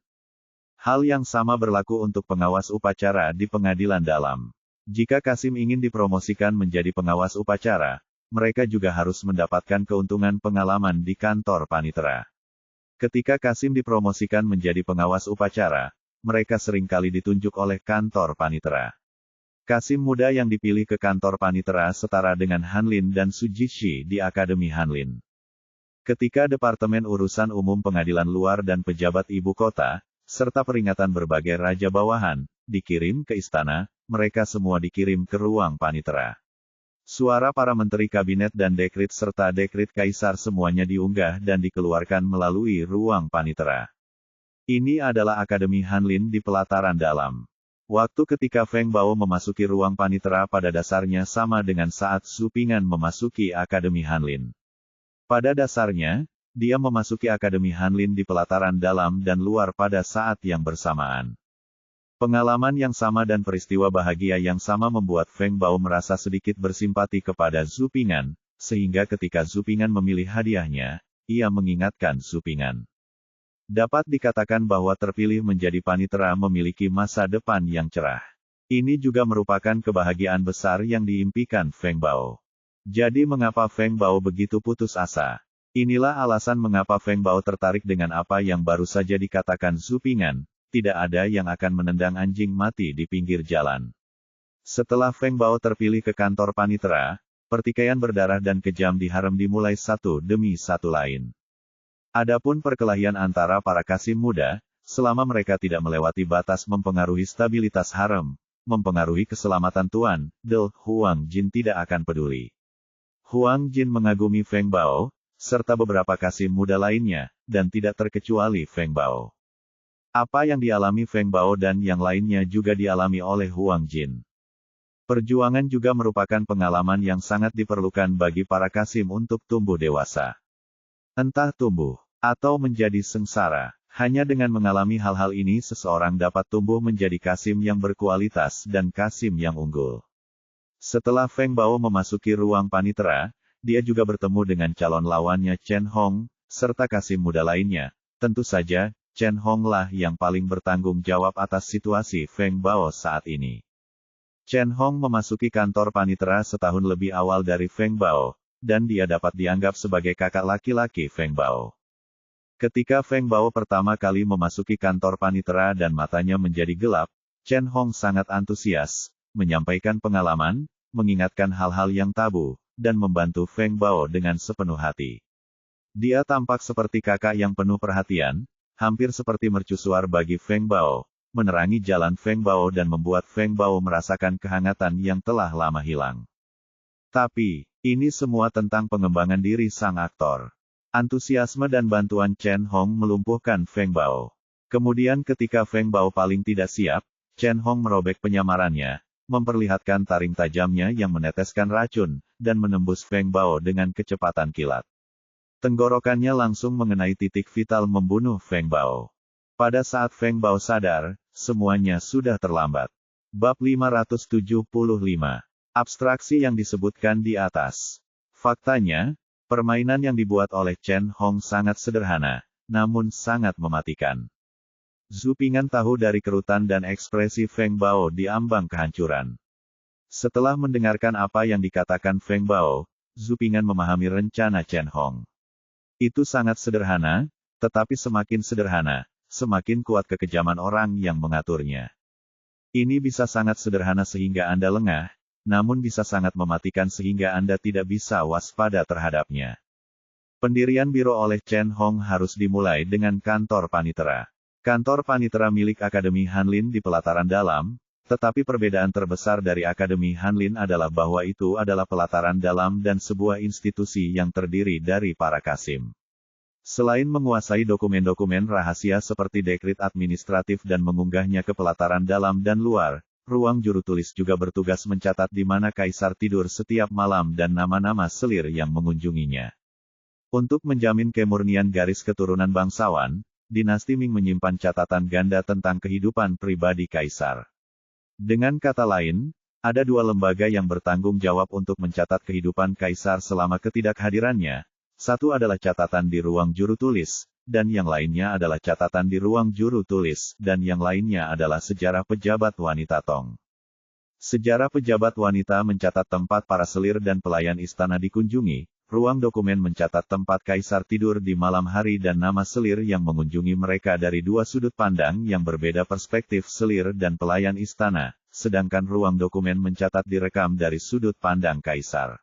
Hal yang sama berlaku untuk pengawas upacara di pengadilan dalam. Jika Kasim ingin dipromosikan menjadi pengawas upacara, mereka juga harus mendapatkan keuntungan pengalaman di kantor panitera. Ketika Kasim dipromosikan menjadi pengawas upacara, mereka seringkali ditunjuk oleh kantor panitera. Kasim muda yang dipilih ke kantor panitera setara dengan Hanlin dan Sujishi di Akademi Hanlin. Ketika Departemen Urusan Umum Pengadilan Luar dan Pejabat Ibu Kota, serta peringatan berbagai raja bawahan, dikirim ke istana, mereka semua dikirim ke ruang panitera. Suara para menteri kabinet dan dekret serta dekret kaisar semuanya diunggah dan dikeluarkan melalui ruang panitera. Ini adalah Akademi Hanlin di pelataran dalam. Waktu ketika Feng Bao memasuki ruang panitera pada dasarnya sama dengan saat Zhu Ping'an memasuki Akademi Hanlin. Pada dasarnya, dia memasuki Akademi Hanlin di pelataran dalam dan luar pada saat yang bersamaan. Pengalaman yang sama dan peristiwa bahagia yang sama membuat Feng Bao merasa sedikit bersimpati kepada Zhu Ping'an, sehingga ketika Zhu Ping'an memilih hadiahnya, ia mengingatkan Zhu Ping'an. Dapat dikatakan bahwa terpilih menjadi panitera memiliki masa depan yang cerah. Ini juga merupakan kebahagiaan besar yang diimpikan Feng Bao. Jadi mengapa Feng Bao begitu putus asa? Inilah alasan mengapa Feng Bao tertarik dengan apa yang baru saja dikatakan Zhu Ping'an, tidak ada yang akan menendang anjing mati di pinggir jalan. Setelah Feng Bao terpilih ke kantor panitera, pertikaian berdarah dan kejam di harem dimulai satu demi satu lain. Adapun perkelahian antara para kasim muda, selama mereka tidak melewati batas mempengaruhi stabilitas harem, mempengaruhi keselamatan Tuan, Huang Jin tidak akan peduli. Huang Jin mengagumi Feng Bao, serta beberapa kasim muda lainnya, dan tidak terkecuali Feng Bao. Apa yang dialami Feng Bao dan yang lainnya juga dialami oleh Huang Jin. Perjuangan juga merupakan pengalaman yang sangat diperlukan bagi para kasim untuk tumbuh dewasa. Entah tumbuh, atau menjadi sengsara, hanya dengan mengalami hal-hal ini seseorang dapat tumbuh menjadi kasim yang berkualitas dan kasim yang unggul. Setelah Feng Bao memasuki ruang panitera, dia juga bertemu dengan calon lawannya Chen Hong, serta kasim muda lainnya. Tentu saja, Chen Hong lah yang paling bertanggung jawab atas situasi Feng Bao saat ini. Chen Hong memasuki kantor panitera setahun lebih awal dari Feng Bao, dan dia dapat dianggap sebagai kakak laki-laki Feng Bao. Ketika Feng Bao pertama kali memasuki kantor panitera dan matanya menjadi gelap, Chen Hong sangat antusias, menyampaikan pengalaman, mengingatkan hal-hal yang tabu, dan membantu Feng Bao dengan sepenuh hati. Dia tampak seperti kakak yang penuh perhatian, hampir seperti mercusuar bagi Feng Bao, menerangi jalan Feng Bao dan membuat Feng Bao merasakan kehangatan yang telah lama hilang. Tapi, ini semua tentang pengembangan diri sang aktor. Antusiasme dan bantuan Chen Hong melumpuhkan Feng Bao. Kemudian ketika Feng Bao paling tidak siap, Chen Hong merobek penyamarannya, memperlihatkan taring tajamnya yang meneteskan racun, dan menembus Feng Bao dengan kecepatan kilat. Tenggorokannya langsung mengenai titik vital membunuh Feng Bao. Pada saat Feng Bao sadar, semuanya sudah terlambat. Bab 575. Abstraksi yang disebutkan di atas. Faktanya, permainan yang dibuat oleh Chen Hong sangat sederhana, namun sangat mematikan. Zhu Ping'an tahu dari kerutan dan ekspresi Feng Bao di ambang kehancuran. Setelah mendengarkan apa yang dikatakan Feng Bao, Zhu Ping'an memahami rencana Chen Hong. Itu sangat sederhana, tetapi semakin sederhana, semakin kuat kekejaman orang yang mengaturnya. Ini bisa sangat sederhana sehingga Anda lengah, namun bisa sangat mematikan sehingga Anda tidak bisa waspada terhadapnya. Pendirian biro oleh Chen Hong harus dimulai dengan kantor panitera. Kantor panitera milik Akademi Hanlin di pelataran dalam, tetapi perbedaan terbesar dari Akademi Hanlin adalah bahwa itu adalah pelataran dalam dan sebuah institusi yang terdiri dari para kasim. Selain menguasai dokumen-dokumen rahasia seperti dekret administratif dan mengunggahnya ke pelataran dalam dan luar, ruang juru tulis juga bertugas mencatat di mana kaisar tidur setiap malam dan nama-nama selir yang mengunjunginya. Untuk menjamin kemurnian garis keturunan bangsawan, dinasti Ming menyimpan catatan ganda tentang kehidupan pribadi kaisar. Dengan kata lain, ada dua lembaga yang bertanggung jawab untuk mencatat kehidupan kaisar selama ketidakhadirannya. Satu adalah catatan di ruang juru tulis, dan yang lainnya adalah catatan di ruang juru tulis, dan yang lainnya adalah sejarah pejabat wanita Tong. Sejarah pejabat wanita mencatat tempat para selir dan pelayan istana dikunjungi, ruang dokumen mencatat tempat kaisar tidur di malam hari dan nama selir yang mengunjungi mereka dari dua sudut pandang yang berbeda perspektif selir dan pelayan istana, sedangkan ruang dokumen mencatat direkam dari sudut pandang kaisar.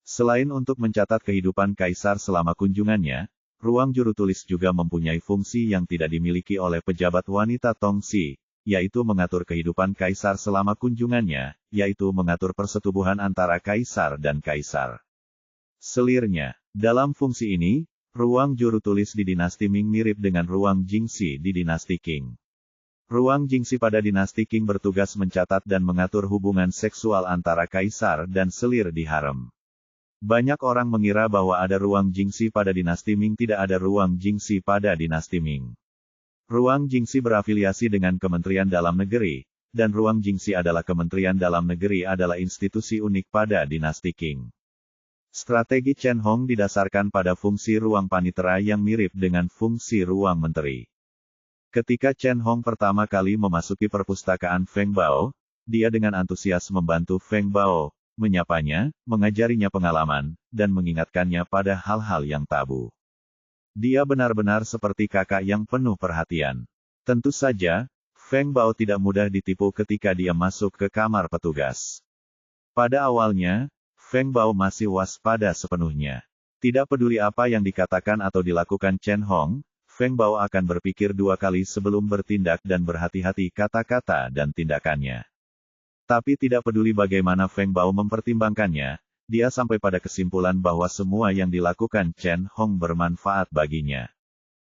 Selain untuk mencatat kehidupan kaisar selama kunjungannya, ruang juru tulis juga mempunyai fungsi yang tidak dimiliki oleh pejabat wanita Tongxi, yaitu mengatur kehidupan kaisar selama kunjungannya, yaitu mengatur persetubuhan antara kaisar dan kaisar. Selirnya, dalam fungsi ini, ruang juru tulis di dinasti Ming mirip dengan ruang Jingxi di dinasti Qing. Ruang Jingxi pada dinasti Qing bertugas mencatat dan mengatur hubungan seksual antara kaisar dan selir di harem. Banyak orang mengira bahwa ada ruang Jingxi pada dinasti Ming, tidak ada ruang Jingxi pada dinasti Ming. Ruang Jingxi berafiliasi dengan Kementerian Dalam Negeri, dan ruang Jingxi adalah Kementerian Dalam Negeri adalah institusi unik pada dinasti Qing. Strategi Chen Hong didasarkan pada fungsi ruang panitera yang mirip dengan fungsi ruang menteri. Ketika Chen Hong pertama kali memasuki perpustakaan Feng Bao, dia dengan antusias membantu Feng Bao, menyapanya, mengajarinya pengalaman, dan mengingatkannya pada hal-hal yang tabu. Dia benar-benar seperti kakak yang penuh perhatian. Tentu saja, Feng Bao tidak mudah ditipu ketika dia masuk ke kamar petugas. Pada awalnya, Feng Bao masih waspada sepenuhnya. Tidak peduli apa yang dikatakan atau dilakukan Chen Hong, Feng Bao akan berpikir dua kali sebelum bertindak dan berhati-hati kata-kata dan tindakannya. Tapi tidak peduli bagaimana Feng Bao mempertimbangkannya, dia sampai pada kesimpulan bahwa semua yang dilakukan Chen Hong bermanfaat baginya.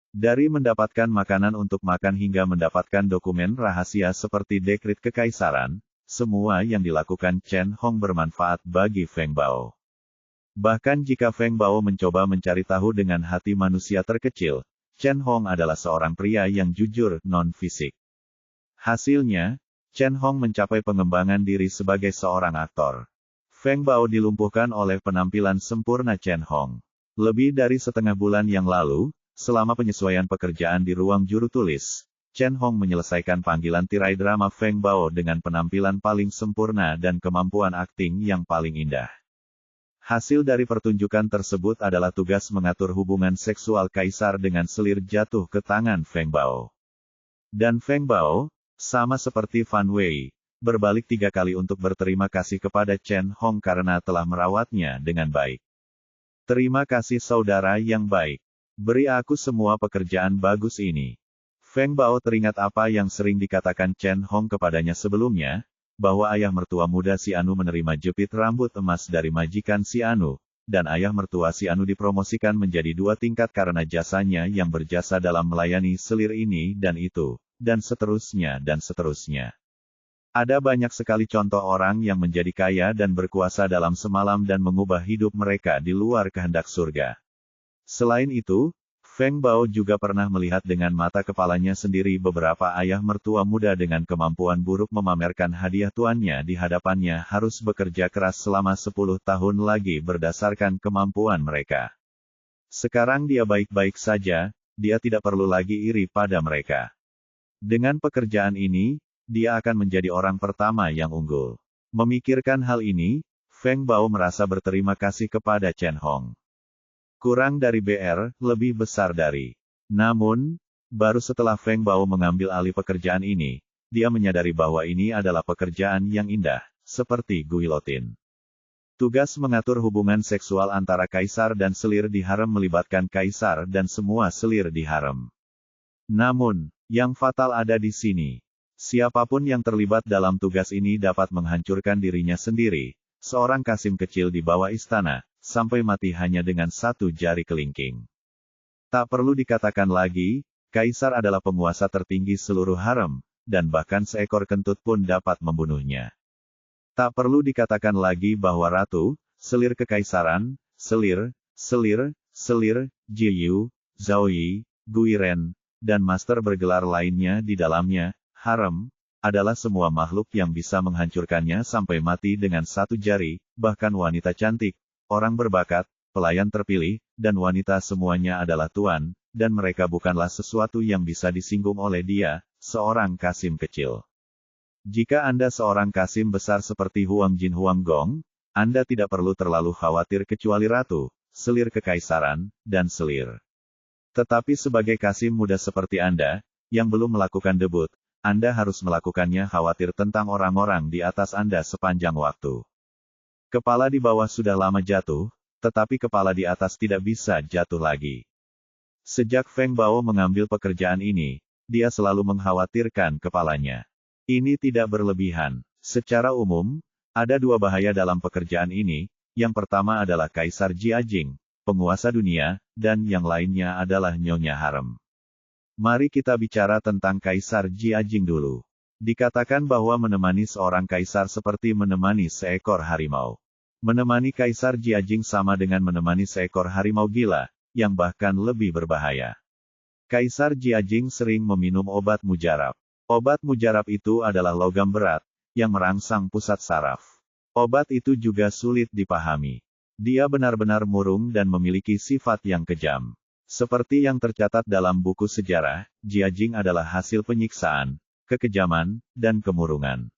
Dari mendapatkan makanan untuk makan hingga mendapatkan dokumen rahasia seperti dekret kekaisaran, semua yang dilakukan Chen Hong bermanfaat bagi Feng Bao. Bahkan jika Feng Bao mencoba mencari tahu dengan hati manusia terkecil, Chen Hong adalah seorang pria yang jujur, non-fisik. Hasilnya, Chen Hong mencapai pengembangan diri sebagai seorang aktor. Feng Bao dilumpuhkan oleh penampilan sempurna Chen Hong. Lebih dari setengah bulan yang lalu, selama penyesuaian pekerjaan di ruang juru tulis, Chen Hong menyelesaikan panggilan tirai drama Feng Bao dengan penampilan paling sempurna dan kemampuan akting yang paling indah. Hasil dari pertunjukan tersebut adalah tugas mengatur hubungan seksual kaisar dengan selir jatuh ke tangan Feng Bao. Dan Feng Bao, sama seperti Fan Wei, berbalik 3 kali untuk berterima kasih kepada Chen Hong karena telah merawatnya dengan baik. Terima kasih saudara yang baik. Beri aku semua pekerjaan bagus ini. Feng Bao teringat apa yang sering dikatakan Chen Hong kepadanya sebelumnya, bahwa ayah mertua muda si Anu menerima jepit rambut emas dari majikan si Anu, dan ayah mertua si Anu dipromosikan menjadi 2 tingkat karena jasanya yang berjasa dalam melayani selir ini dan itu, dan seterusnya dan seterusnya. Ada banyak sekali contoh orang yang menjadi kaya dan berkuasa dalam semalam dan mengubah hidup mereka di luar kehendak surga. Selain itu, Feng Bao juga pernah melihat dengan mata kepalanya sendiri beberapa ayah mertua muda dengan kemampuan buruk memamerkan hadiah tuannya di hadapannya harus bekerja keras selama 10 tahun lagi berdasarkan kemampuan mereka. Sekarang dia baik-baik saja, dia tidak perlu lagi iri pada mereka. Dengan pekerjaan ini, dia akan menjadi orang pertama yang unggul. Memikirkan hal ini, Feng Bao merasa berterima kasih kepada Chen Hong. Kurang dari BR, lebih besar dari. Namun, baru setelah Feng Bao mengambil alih pekerjaan ini, dia menyadari bahwa ini adalah pekerjaan yang indah, seperti guillotin. Tugas mengatur hubungan seksual antara kaisar dan selir di harem melibatkan kaisar dan semua selir di harem. Namun, yang fatal ada di sini. Siapapun yang terlibat dalam tugas ini dapat menghancurkan dirinya sendiri, seorang kasim kecil di bawah istana, sampai mati hanya dengan 1 jari kelingking. Tak perlu dikatakan lagi, kaisar adalah penguasa tertinggi seluruh harem, dan bahkan seekor kentut pun dapat membunuhnya. Tak perlu dikatakan lagi bahwa ratu, selir kekaisaran, selir, Jiyu, Zhao-yi, Guiren, dan master bergelar lainnya di dalamnya, harem, adalah semua makhluk yang bisa menghancurkannya sampai mati dengan 1 jari, bahkan wanita cantik, orang berbakat, pelayan terpilih, dan wanita semuanya adalah tuan, dan mereka bukanlah sesuatu yang bisa disinggung oleh dia, seorang kasim kecil. Jika Anda seorang kasim besar seperti Huang Jin Huang Gong, Anda tidak perlu terlalu khawatir kecuali ratu, selir kekaisaran, dan selir. Tetapi sebagai kasim muda seperti Anda, yang belum melakukan debut, Anda harus melakukannya khawatir tentang orang-orang di atas Anda sepanjang waktu. Kepala di bawah sudah lama jatuh, tetapi kepala di atas tidak bisa jatuh lagi. Sejak Feng Bao mengambil pekerjaan ini, dia selalu mengkhawatirkan kepalanya. Ini tidak berlebihan. Secara umum, ada dua bahaya dalam pekerjaan ini. Yang pertama adalah Kaisar Jiajing, penguasa dunia, dan yang lainnya adalah Nyonya Harem. Mari kita bicara tentang Kaisar Jiajing dulu. Dikatakan bahwa menemani seorang kaisar seperti menemani seekor harimau. Menemani Kaisar Jiajing sama dengan menemani seekor harimau gila, yang bahkan lebih berbahaya. Kaisar Jiajing sering meminum obat mujarab. Obat mujarab itu adalah logam berat, yang merangsang pusat saraf. Obat itu juga sulit dipahami. Dia benar-benar murung dan memiliki sifat yang kejam. Seperti yang tercatat dalam buku sejarah, Jiajing adalah hasil penyiksaan, kekejaman, dan kemurungan.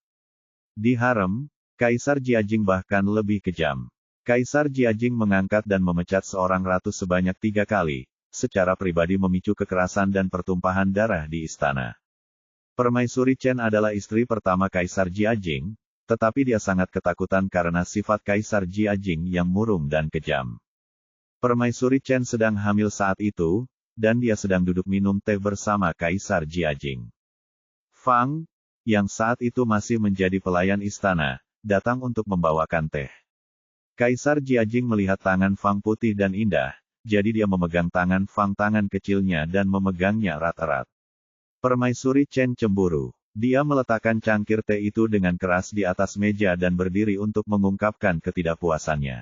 Di harem, Kaisar Jiajing bahkan lebih kejam. Kaisar Jiajing mengangkat dan memecat seorang ratu sebanyak 3 kali, secara pribadi memicu kekerasan dan pertumpahan darah di istana. Permaisuri Chen adalah istri pertama Kaisar Jiajing, tetapi dia sangat ketakutan karena sifat Kaisar Jiajing yang murung dan kejam. Permaisuri Chen sedang hamil saat itu, dan dia sedang duduk minum teh bersama Kaisar Jiajing. Fang, yang saat itu masih menjadi pelayan istana, datang untuk membawakan teh. Kaisar Jiajing melihat tangan Fang putih dan indah, jadi dia memegang tangan Fang tangan kecilnya dan memegangnya erat-erat. Permaisuri Chen cemburu. Dia meletakkan cangkir teh itu dengan keras di atas meja dan berdiri untuk mengungkapkan ketidakpuasannya.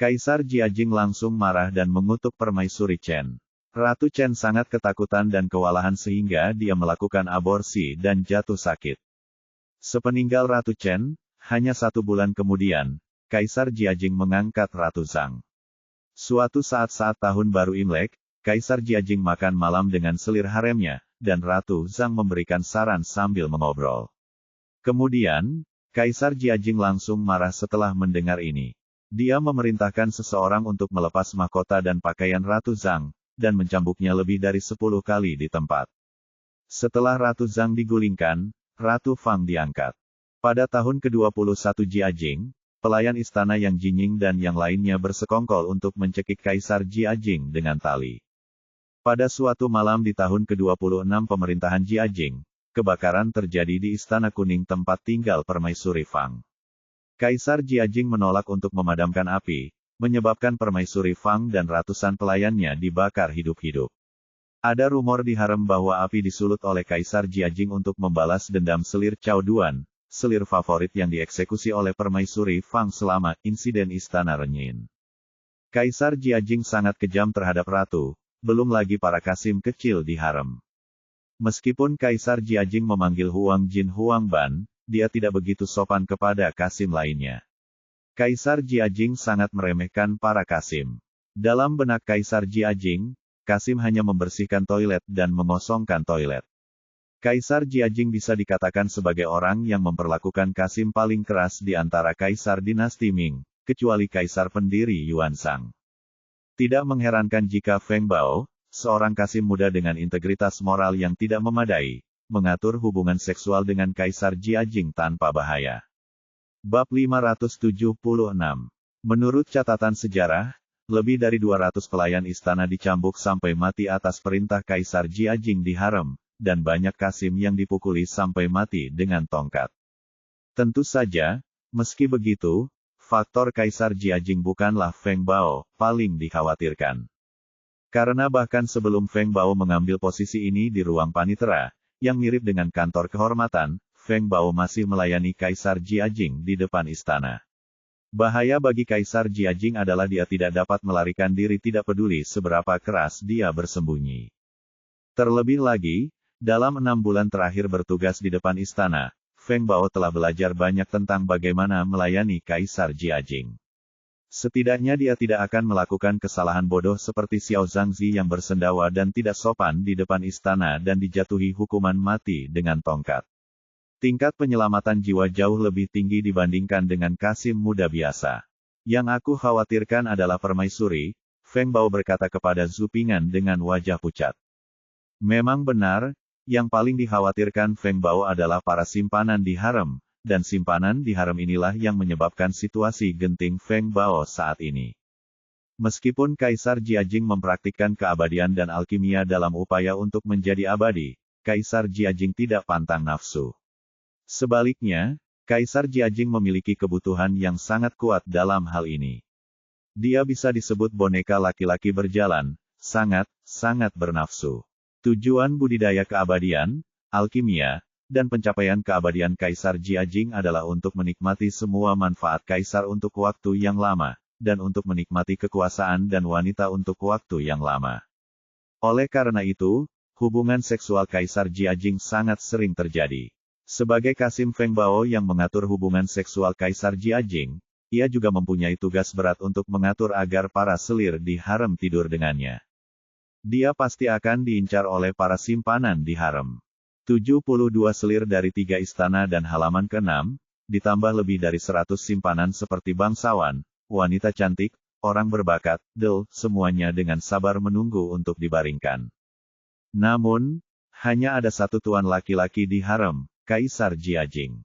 Kaisar Jiajing langsung marah dan mengutuk Permaisuri Chen. Ratu Chen sangat ketakutan dan kewalahan sehingga dia melakukan aborsi dan jatuh sakit. Sepeninggal Ratu Chen, hanya 1 bulan kemudian, Kaisar Jiajing mengangkat Ratu Zhang. Suatu saat tahun baru Imlek, Kaisar Jiajing makan malam dengan selir haremnya, dan Ratu Zhang memberikan saran sambil mengobrol. Kemudian, Kaisar Jiajing langsung marah setelah mendengar ini. Dia memerintahkan seseorang untuk melepas mahkota dan pakaian Ratu Zhang, dan mencambuknya lebih dari 10 kali di tempat. Setelah Ratu Zhang digulingkan, Ratu Fang diangkat. Pada tahun ke-21 Jiajing, pelayan istana yang Jinying dan yang lainnya bersekongkol untuk mencekik Kaisar Jiajing dengan tali. Pada suatu malam di tahun ke-26 pemerintahan Jiajing, kebakaran terjadi di Istana Kuning tempat tinggal Permaisuri Fang. Kaisar Jiajing menolak untuk memadamkan api, menyebabkan Permaisuri Fang dan ratusan pelayannya dibakar hidup-hidup. Ada rumor di harem bahwa api disulut oleh Kaisar Jiajing untuk membalas dendam selir Cao Duan, selir favorit yang dieksekusi oleh Permaisuri Fang selama insiden Istana Renyin. Kaisar Jiajing sangat kejam terhadap ratu, belum lagi para kasim kecil di harem. Meskipun Kaisar Jiajing memanggil Huang Jin Huang Ban, dia tidak begitu sopan kepada kasim lainnya. Kaisar Jiajing sangat meremehkan para kasim. Dalam benak Kaisar Jiajing, kasim hanya membersihkan toilet dan mengosongkan toilet. Kaisar Jiajing bisa dikatakan sebagai orang yang memperlakukan kasim paling keras di antara kaisar dinasti Ming, kecuali kaisar pendiri Yuansang. Tidak mengherankan jika Feng Bao, seorang kasim muda dengan integritas moral yang tidak memadai, mengatur hubungan seksual dengan Kaisar Jiajing tanpa bahaya. Bab 576. Menurut catatan sejarah, lebih dari 200 pelayan istana dicambuk sampai mati atas perintah Kaisar Jiajing di harem, dan banyak kasim yang dipukuli sampai mati dengan tongkat. Tentu saja, meski begitu, faktor Kaisar Jiajing bukanlah Feng Bao paling dikhawatirkan. Karena bahkan sebelum Feng Bao mengambil posisi ini di ruang panitera, yang mirip dengan kantor kehormatan, Feng Bao masih melayani Kaisar Jiajing di depan istana. Bahaya bagi Kaisar Jiajing adalah dia tidak dapat melarikan diri tidak peduli seberapa keras dia bersembunyi. Terlebih lagi, dalam 6 bulan terakhir bertugas di depan istana, Feng Bao telah belajar banyak tentang bagaimana melayani Kaisar Jiajing. Setidaknya dia tidak akan melakukan kesalahan bodoh seperti Xiao Zhangzi yang bersendawa dan tidak sopan di depan istana dan dijatuhi hukuman mati dengan tongkat. Tingkat penyelamatan jiwa jauh lebih tinggi dibandingkan dengan kasim muda biasa. Yang aku khawatirkan adalah permaisuri, Feng Bao berkata kepada Zhu Ping'an dengan wajah pucat. Memang benar, yang paling dikhawatirkan Feng Bao adalah para simpanan di harem, dan simpanan di harem inilah yang menyebabkan situasi genting Feng Bao saat ini. Meskipun Kaisar Jiajing mempraktikkan keabadian dan alkimia dalam upaya untuk menjadi abadi, Kaisar Jiajing tidak pantang nafsu. Sebaliknya, Kaisar Jiajing memiliki kebutuhan yang sangat kuat dalam hal ini. Dia bisa disebut boneka laki-laki berjalan, sangat bernafsu. Tujuan budidaya keabadian, alkimia, dan pencapaian keabadian Kaisar Jiajing adalah untuk menikmati semua manfaat Kaisar untuk waktu yang lama, dan untuk menikmati kekuasaan dan wanita untuk waktu yang lama. Oleh karena itu, hubungan seksual Kaisar Jiajing sangat sering terjadi. Sebagai Kasim Feng Bao yang mengatur hubungan seksual Kaisar Jiajing, ia juga mempunyai tugas berat untuk mengatur agar para selir di harem tidur dengannya. Dia pasti akan diincar oleh para simpanan di harem. 72 selir dari 3 istana dan halaman ke-6, ditambah lebih dari 100 simpanan seperti bangsawan, wanita cantik, orang berbakat, semuanya dengan sabar menunggu untuk dibaringkan. Namun, hanya ada satu tuan laki-laki di harem, Kaisar Jiajing.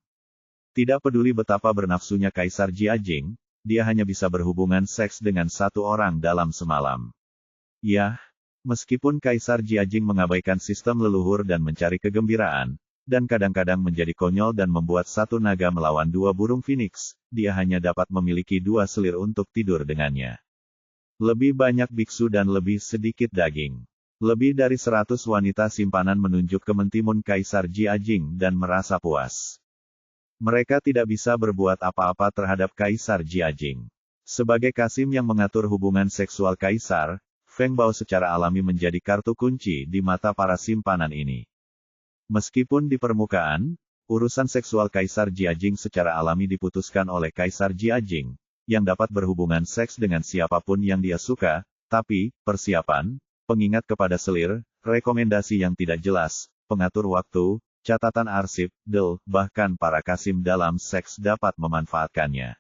Tidak peduli betapa bernafsunya Kaisar Jiajing, dia hanya bisa berhubungan seks dengan satu orang dalam semalam. Yah, meskipun Kaisar Jiajing mengabaikan sistem leluhur dan mencari kegembiraan, dan kadang-kadang menjadi konyol dan membuat satu naga melawan 2 burung phoenix, dia hanya dapat memiliki 2 selir untuk tidur dengannya. Lebih banyak biksu dan lebih sedikit daging. Lebih dari 100 wanita simpanan menunjuk ke mentimun Kaisar Jiajing dan merasa puas. Mereka tidak bisa berbuat apa-apa terhadap Kaisar Jiajing. Sebagai Kasim yang mengatur hubungan seksual Kaisar, Feng Bao secara alami menjadi kartu kunci di mata para simpanan ini. Meskipun di permukaan, urusan seksual Kaisar Jiajing secara alami diputuskan oleh Kaisar Jiajing, yang dapat berhubungan seks dengan siapapun yang dia suka, tapi, persiapan, pengingat kepada selir, rekomendasi yang tidak jelas, pengatur waktu, catatan arsip, bahkan para kasim dalam seks dapat memanfaatkannya.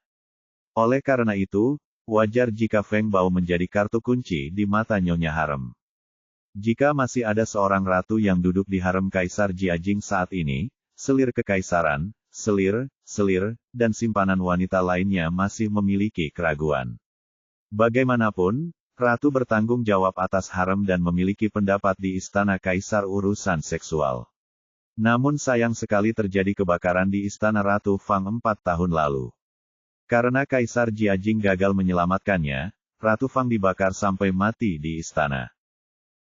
Oleh karena itu, wajar jika Feng Bao menjadi kartu kunci di mata nyonya harem. Jika masih ada seorang ratu yang duduk di harem Kaisar Jiajing saat ini, selir kekaisaran, selir, dan simpanan wanita lainnya masih memiliki keraguan. Bagaimanapun, ratu bertanggung jawab atas harem dan memiliki pendapat di istana Kaisar urusan seksual. Namun sayang sekali terjadi kebakaran di istana Ratu Fang 4 tahun lalu. Karena Kaisar Jiajing gagal menyelamatkannya, Ratu Fang dibakar sampai mati di istana.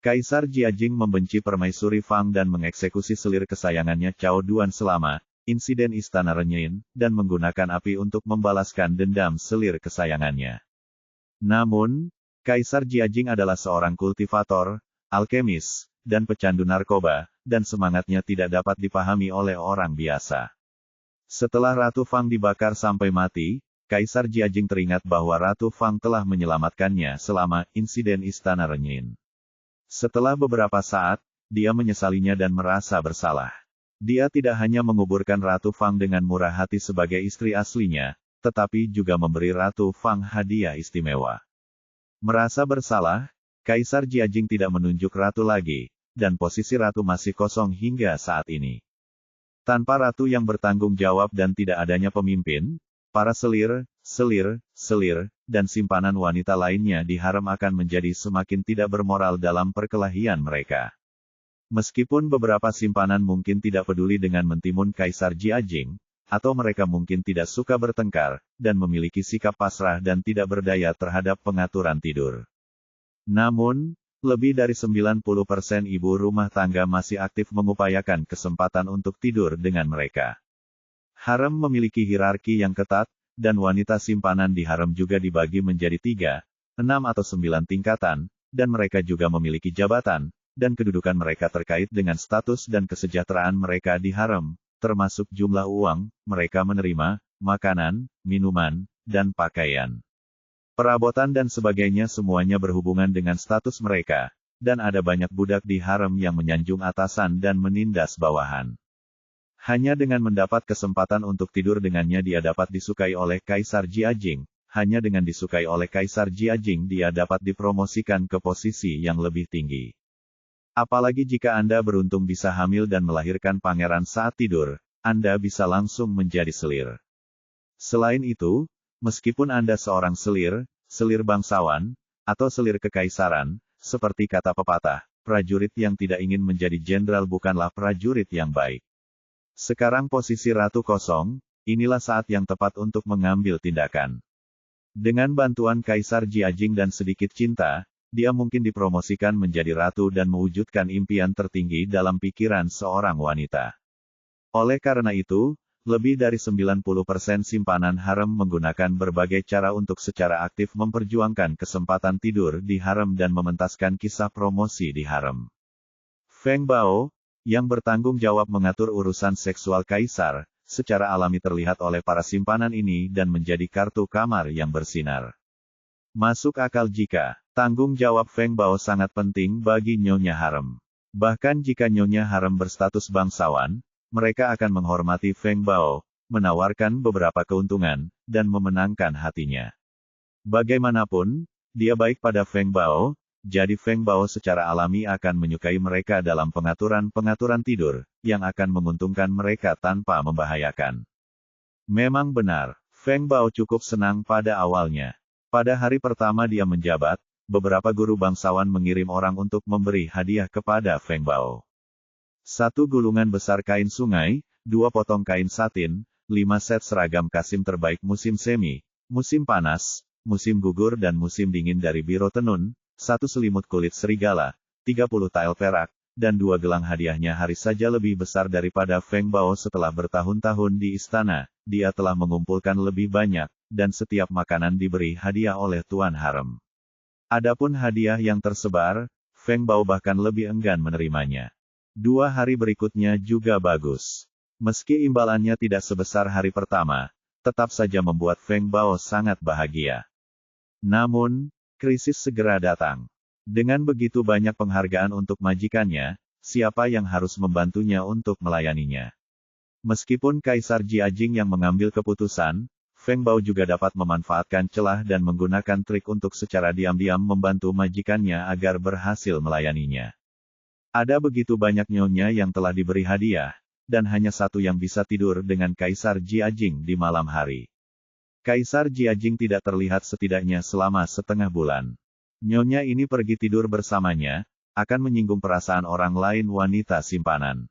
Kaisar Jiajing membenci permaisuri Fang dan mengeksekusi selir kesayangannya Cao Duan selama insiden istana Renyin, dan menggunakan api untuk membalaskan dendam selir kesayangannya. Namun, Kaisar Jiajing adalah seorang kultivator, alkemis, dan pecandu narkoba, dan semangatnya tidak dapat dipahami oleh orang biasa. Setelah Ratu Fang dibakar sampai mati, Kaisar Jiajing teringat bahwa Ratu Fang telah menyelamatkannya selama insiden istana Renyin. Setelah beberapa saat, dia menyesalinya dan merasa bersalah. Dia tidak hanya menguburkan Ratu Fang dengan murah hati sebagai istri aslinya, tetapi juga memberi Ratu Fang hadiah istimewa. Merasa bersalah, Kaisar Jiajing tidak menunjuk ratu lagi, dan posisi ratu masih kosong hingga saat ini. Tanpa ratu yang bertanggung jawab dan tidak adanya pemimpin, para selir, dan simpanan wanita lainnya di harem akan menjadi semakin tidak bermoral dalam perkelahian mereka. Meskipun beberapa simpanan mungkin tidak peduli dengan mentimun Kaisar Jiajing, atau mereka mungkin tidak suka bertengkar, dan memiliki sikap pasrah dan tidak berdaya terhadap pengaturan tidur. Namun, lebih dari 90% ibu rumah tangga masih aktif mengupayakan kesempatan untuk tidur dengan mereka. Harem memiliki hierarki yang ketat, dan wanita simpanan di harem juga dibagi menjadi 3, 6 atau 9 tingkatan, dan mereka juga memiliki jabatan, dan kedudukan mereka terkait dengan status dan kesejahteraan mereka di harem, termasuk jumlah uang mereka menerima, makanan, minuman, dan pakaian. Perabotan dan sebagainya semuanya berhubungan dengan status mereka, dan ada banyak budak di harem yang menyanjung atasan dan menindas bawahan. Hanya dengan mendapat kesempatan untuk tidur dengannya dia dapat disukai oleh Kaisar Jiajing, hanya dengan disukai oleh Kaisar Jiajing dia dapat dipromosikan ke posisi yang lebih tinggi. Apalagi jika Anda beruntung bisa hamil dan melahirkan pangeran saat tidur, Anda bisa langsung menjadi selir. Selain itu, meskipun Anda seorang selir bangsawan, atau selir kekaisaran, seperti kata pepatah, prajurit yang tidak ingin menjadi jenderal bukanlah prajurit yang baik. Sekarang posisi ratu kosong, inilah saat yang tepat untuk mengambil tindakan. Dengan bantuan Kaisar Jiajing dan sedikit cinta, dia mungkin dipromosikan menjadi ratu dan mewujudkan impian tertinggi dalam pikiran seorang wanita. Oleh karena itu, lebih dari 90% simpanan harem menggunakan berbagai cara untuk secara aktif memperjuangkan kesempatan tidur di harem dan mementaskan kisah promosi di harem. Feng Bao, yang bertanggung jawab mengatur urusan seksual kaisar, secara alami terlihat oleh para simpanan ini dan menjadi kartu kamar yang bersinar. Masuk akal jika tanggung jawab Feng Bao sangat penting bagi nyonya harem. Bahkan jika nyonya harem berstatus bangsawan, mereka akan menghormati Feng Bao, menawarkan beberapa keuntungan, dan memenangkan hatinya. Bagaimanapun, dia baik pada Feng Bao, jadi Feng Bao secara alami akan menyukai mereka dalam pengaturan-pengaturan tidur, yang akan menguntungkan mereka tanpa membahayakan. Memang benar, Feng Bao cukup senang pada awalnya. Pada hari pertama dia menjabat, beberapa guru bangsawan mengirim orang untuk memberi hadiah kepada Feng Bao. 1 gulungan besar kain sungai, 2 potong kain satin, 5 set seragam kasim terbaik musim semi, musim panas, musim gugur dan musim dingin dari Biro Tenun, 1 selimut kulit serigala, 30 tael perak, dan 2 gelang hadiahnya hari saja lebih besar daripada Feng Bao setelah bertahun-tahun di istana, dia telah mengumpulkan lebih banyak, dan setiap makanan diberi hadiah oleh tuan harem. Adapun hadiah yang tersebar, Feng Bao bahkan lebih enggan menerimanya. 2 hari berikutnya juga bagus. Meski imbalannya tidak sebesar hari pertama, tetap saja membuat Feng Bao sangat bahagia. Namun, krisis segera datang. Dengan begitu banyak penghargaan untuk majikannya, siapa yang harus membantunya untuk melayaninya? Meskipun Kaisar Jiajing yang mengambil keputusan, Feng Bao juga dapat memanfaatkan celah dan menggunakan trik untuk secara diam-diam membantu majikannya agar berhasil melayaninya. Ada begitu banyak nyonya yang telah diberi hadiah, dan hanya satu yang bisa tidur dengan Kaisar Jiajing di malam hari. Kaisar Jiajing tidak terlihat setidaknya selama setengah bulan. Nyonya ini pergi tidur bersamanya, akan menyinggung perasaan orang lain wanita simpanan.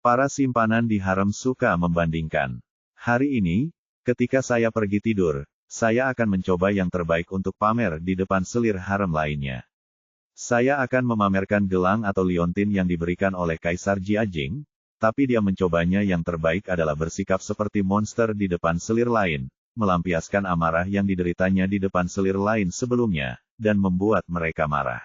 Para simpanan di harem suka membandingkan. Hari ini, ketika saya pergi tidur, saya akan mencoba yang terbaik untuk pamer di depan selir harem lainnya. Saya akan memamerkan gelang atau liontin yang diberikan oleh Kaisar Jiajing, tapi dia mencobanya yang terbaik adalah bersikap seperti monster di depan selir lain, melampiaskan amarah yang dideritanya di depan selir lain sebelumnya, dan membuat mereka marah.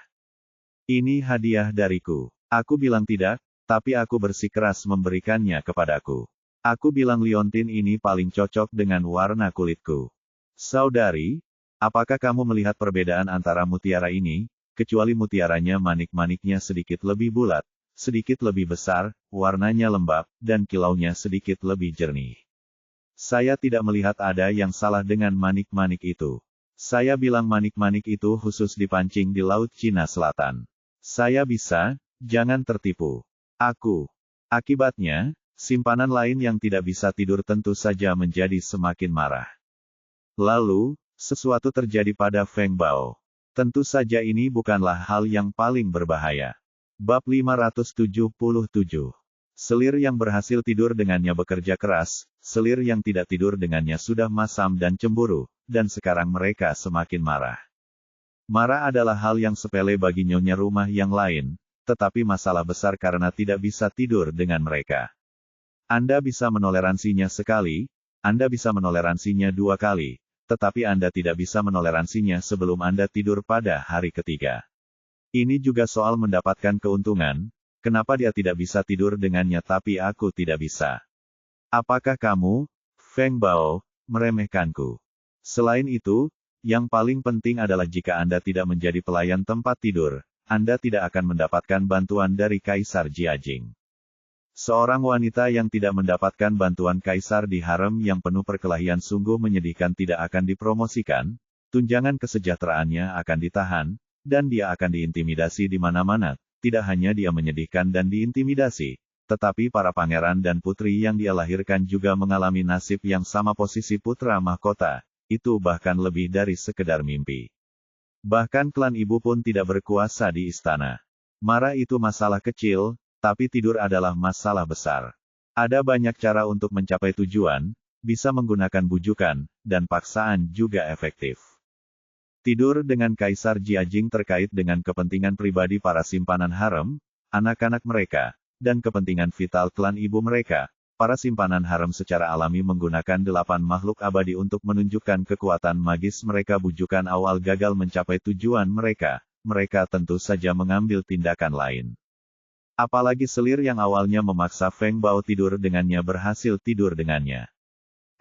Ini hadiah dariku. Aku bilang tidak, tapi aku bersikeras memberikannya kepadaku. Aku bilang liontin ini paling cocok dengan warna kulitku. Saudari, apakah kamu melihat perbedaan antara mutiara ini? Kecuali mutiaranya manik-maniknya sedikit lebih bulat, sedikit lebih besar, warnanya lembab, dan kilaunya sedikit lebih jernih. Saya tidak melihat ada yang salah dengan manik-manik itu. Saya bilang manik-manik itu khusus dipancing di Laut Cina Selatan. Saya bisa, jangan tertipu. Aku. Akibatnya, simpanan lain yang tidak bisa tidur tentu saja menjadi semakin marah. Lalu, sesuatu terjadi pada Feng Bao. Tentu saja ini bukanlah hal yang paling berbahaya. Bab 577. Selir yang berhasil tidur dengannya bekerja keras, selir yang tidak tidur dengannya sudah masam dan cemburu, dan sekarang mereka semakin marah. Marah adalah hal yang sepele bagi nyonya rumah yang lain, tetapi masalah besar karena tidak bisa tidur dengan mereka. Anda bisa menoleransinya sekali, Anda bisa menoleransinya 2 kali, tetapi Anda tidak bisa menoleransinya sebelum Anda tidur pada hari ketiga. Ini juga soal mendapatkan keuntungan, kenapa dia tidak bisa tidur dengannya tapi aku tidak bisa? Apakah kamu, Feng Bao, meremehkanku? Selain itu, yang paling penting adalah jika Anda tidak menjadi pelayan tempat tidur, Anda tidak akan mendapatkan bantuan dari Kaisar Jiajing. Seorang wanita yang tidak mendapatkan bantuan kaisar di harem yang penuh perkelahian sungguh menyedihkan tidak akan dipromosikan, tunjangan kesejahteraannya akan ditahan, dan dia akan diintimidasi di mana-mana. Tidak hanya dia menyedihkan dan diintimidasi, tetapi para pangeran dan putri yang dia lahirkan juga mengalami nasib yang sama posisi putra mahkota, itu bahkan lebih dari sekedar mimpi. Bahkan klan ibu pun tidak berkuasa di istana. Marah itu masalah kecil, tapi tidur adalah masalah besar. Ada banyak cara untuk mencapai tujuan, bisa menggunakan bujukan, dan paksaan juga efektif. Tidur dengan Kaisar Jiajing terkait dengan kepentingan pribadi para simpanan harem, anak-anak mereka, dan kepentingan vital klan ibu mereka. Para simpanan harem secara alami menggunakan 8 makhluk abadi untuk menunjukkan kekuatan magis mereka. Bujukan awal gagal mencapai tujuan mereka, mereka tentu saja mengambil tindakan lain. Apalagi selir yang awalnya memaksa Feng Bao tidur dengannya berhasil tidur dengannya.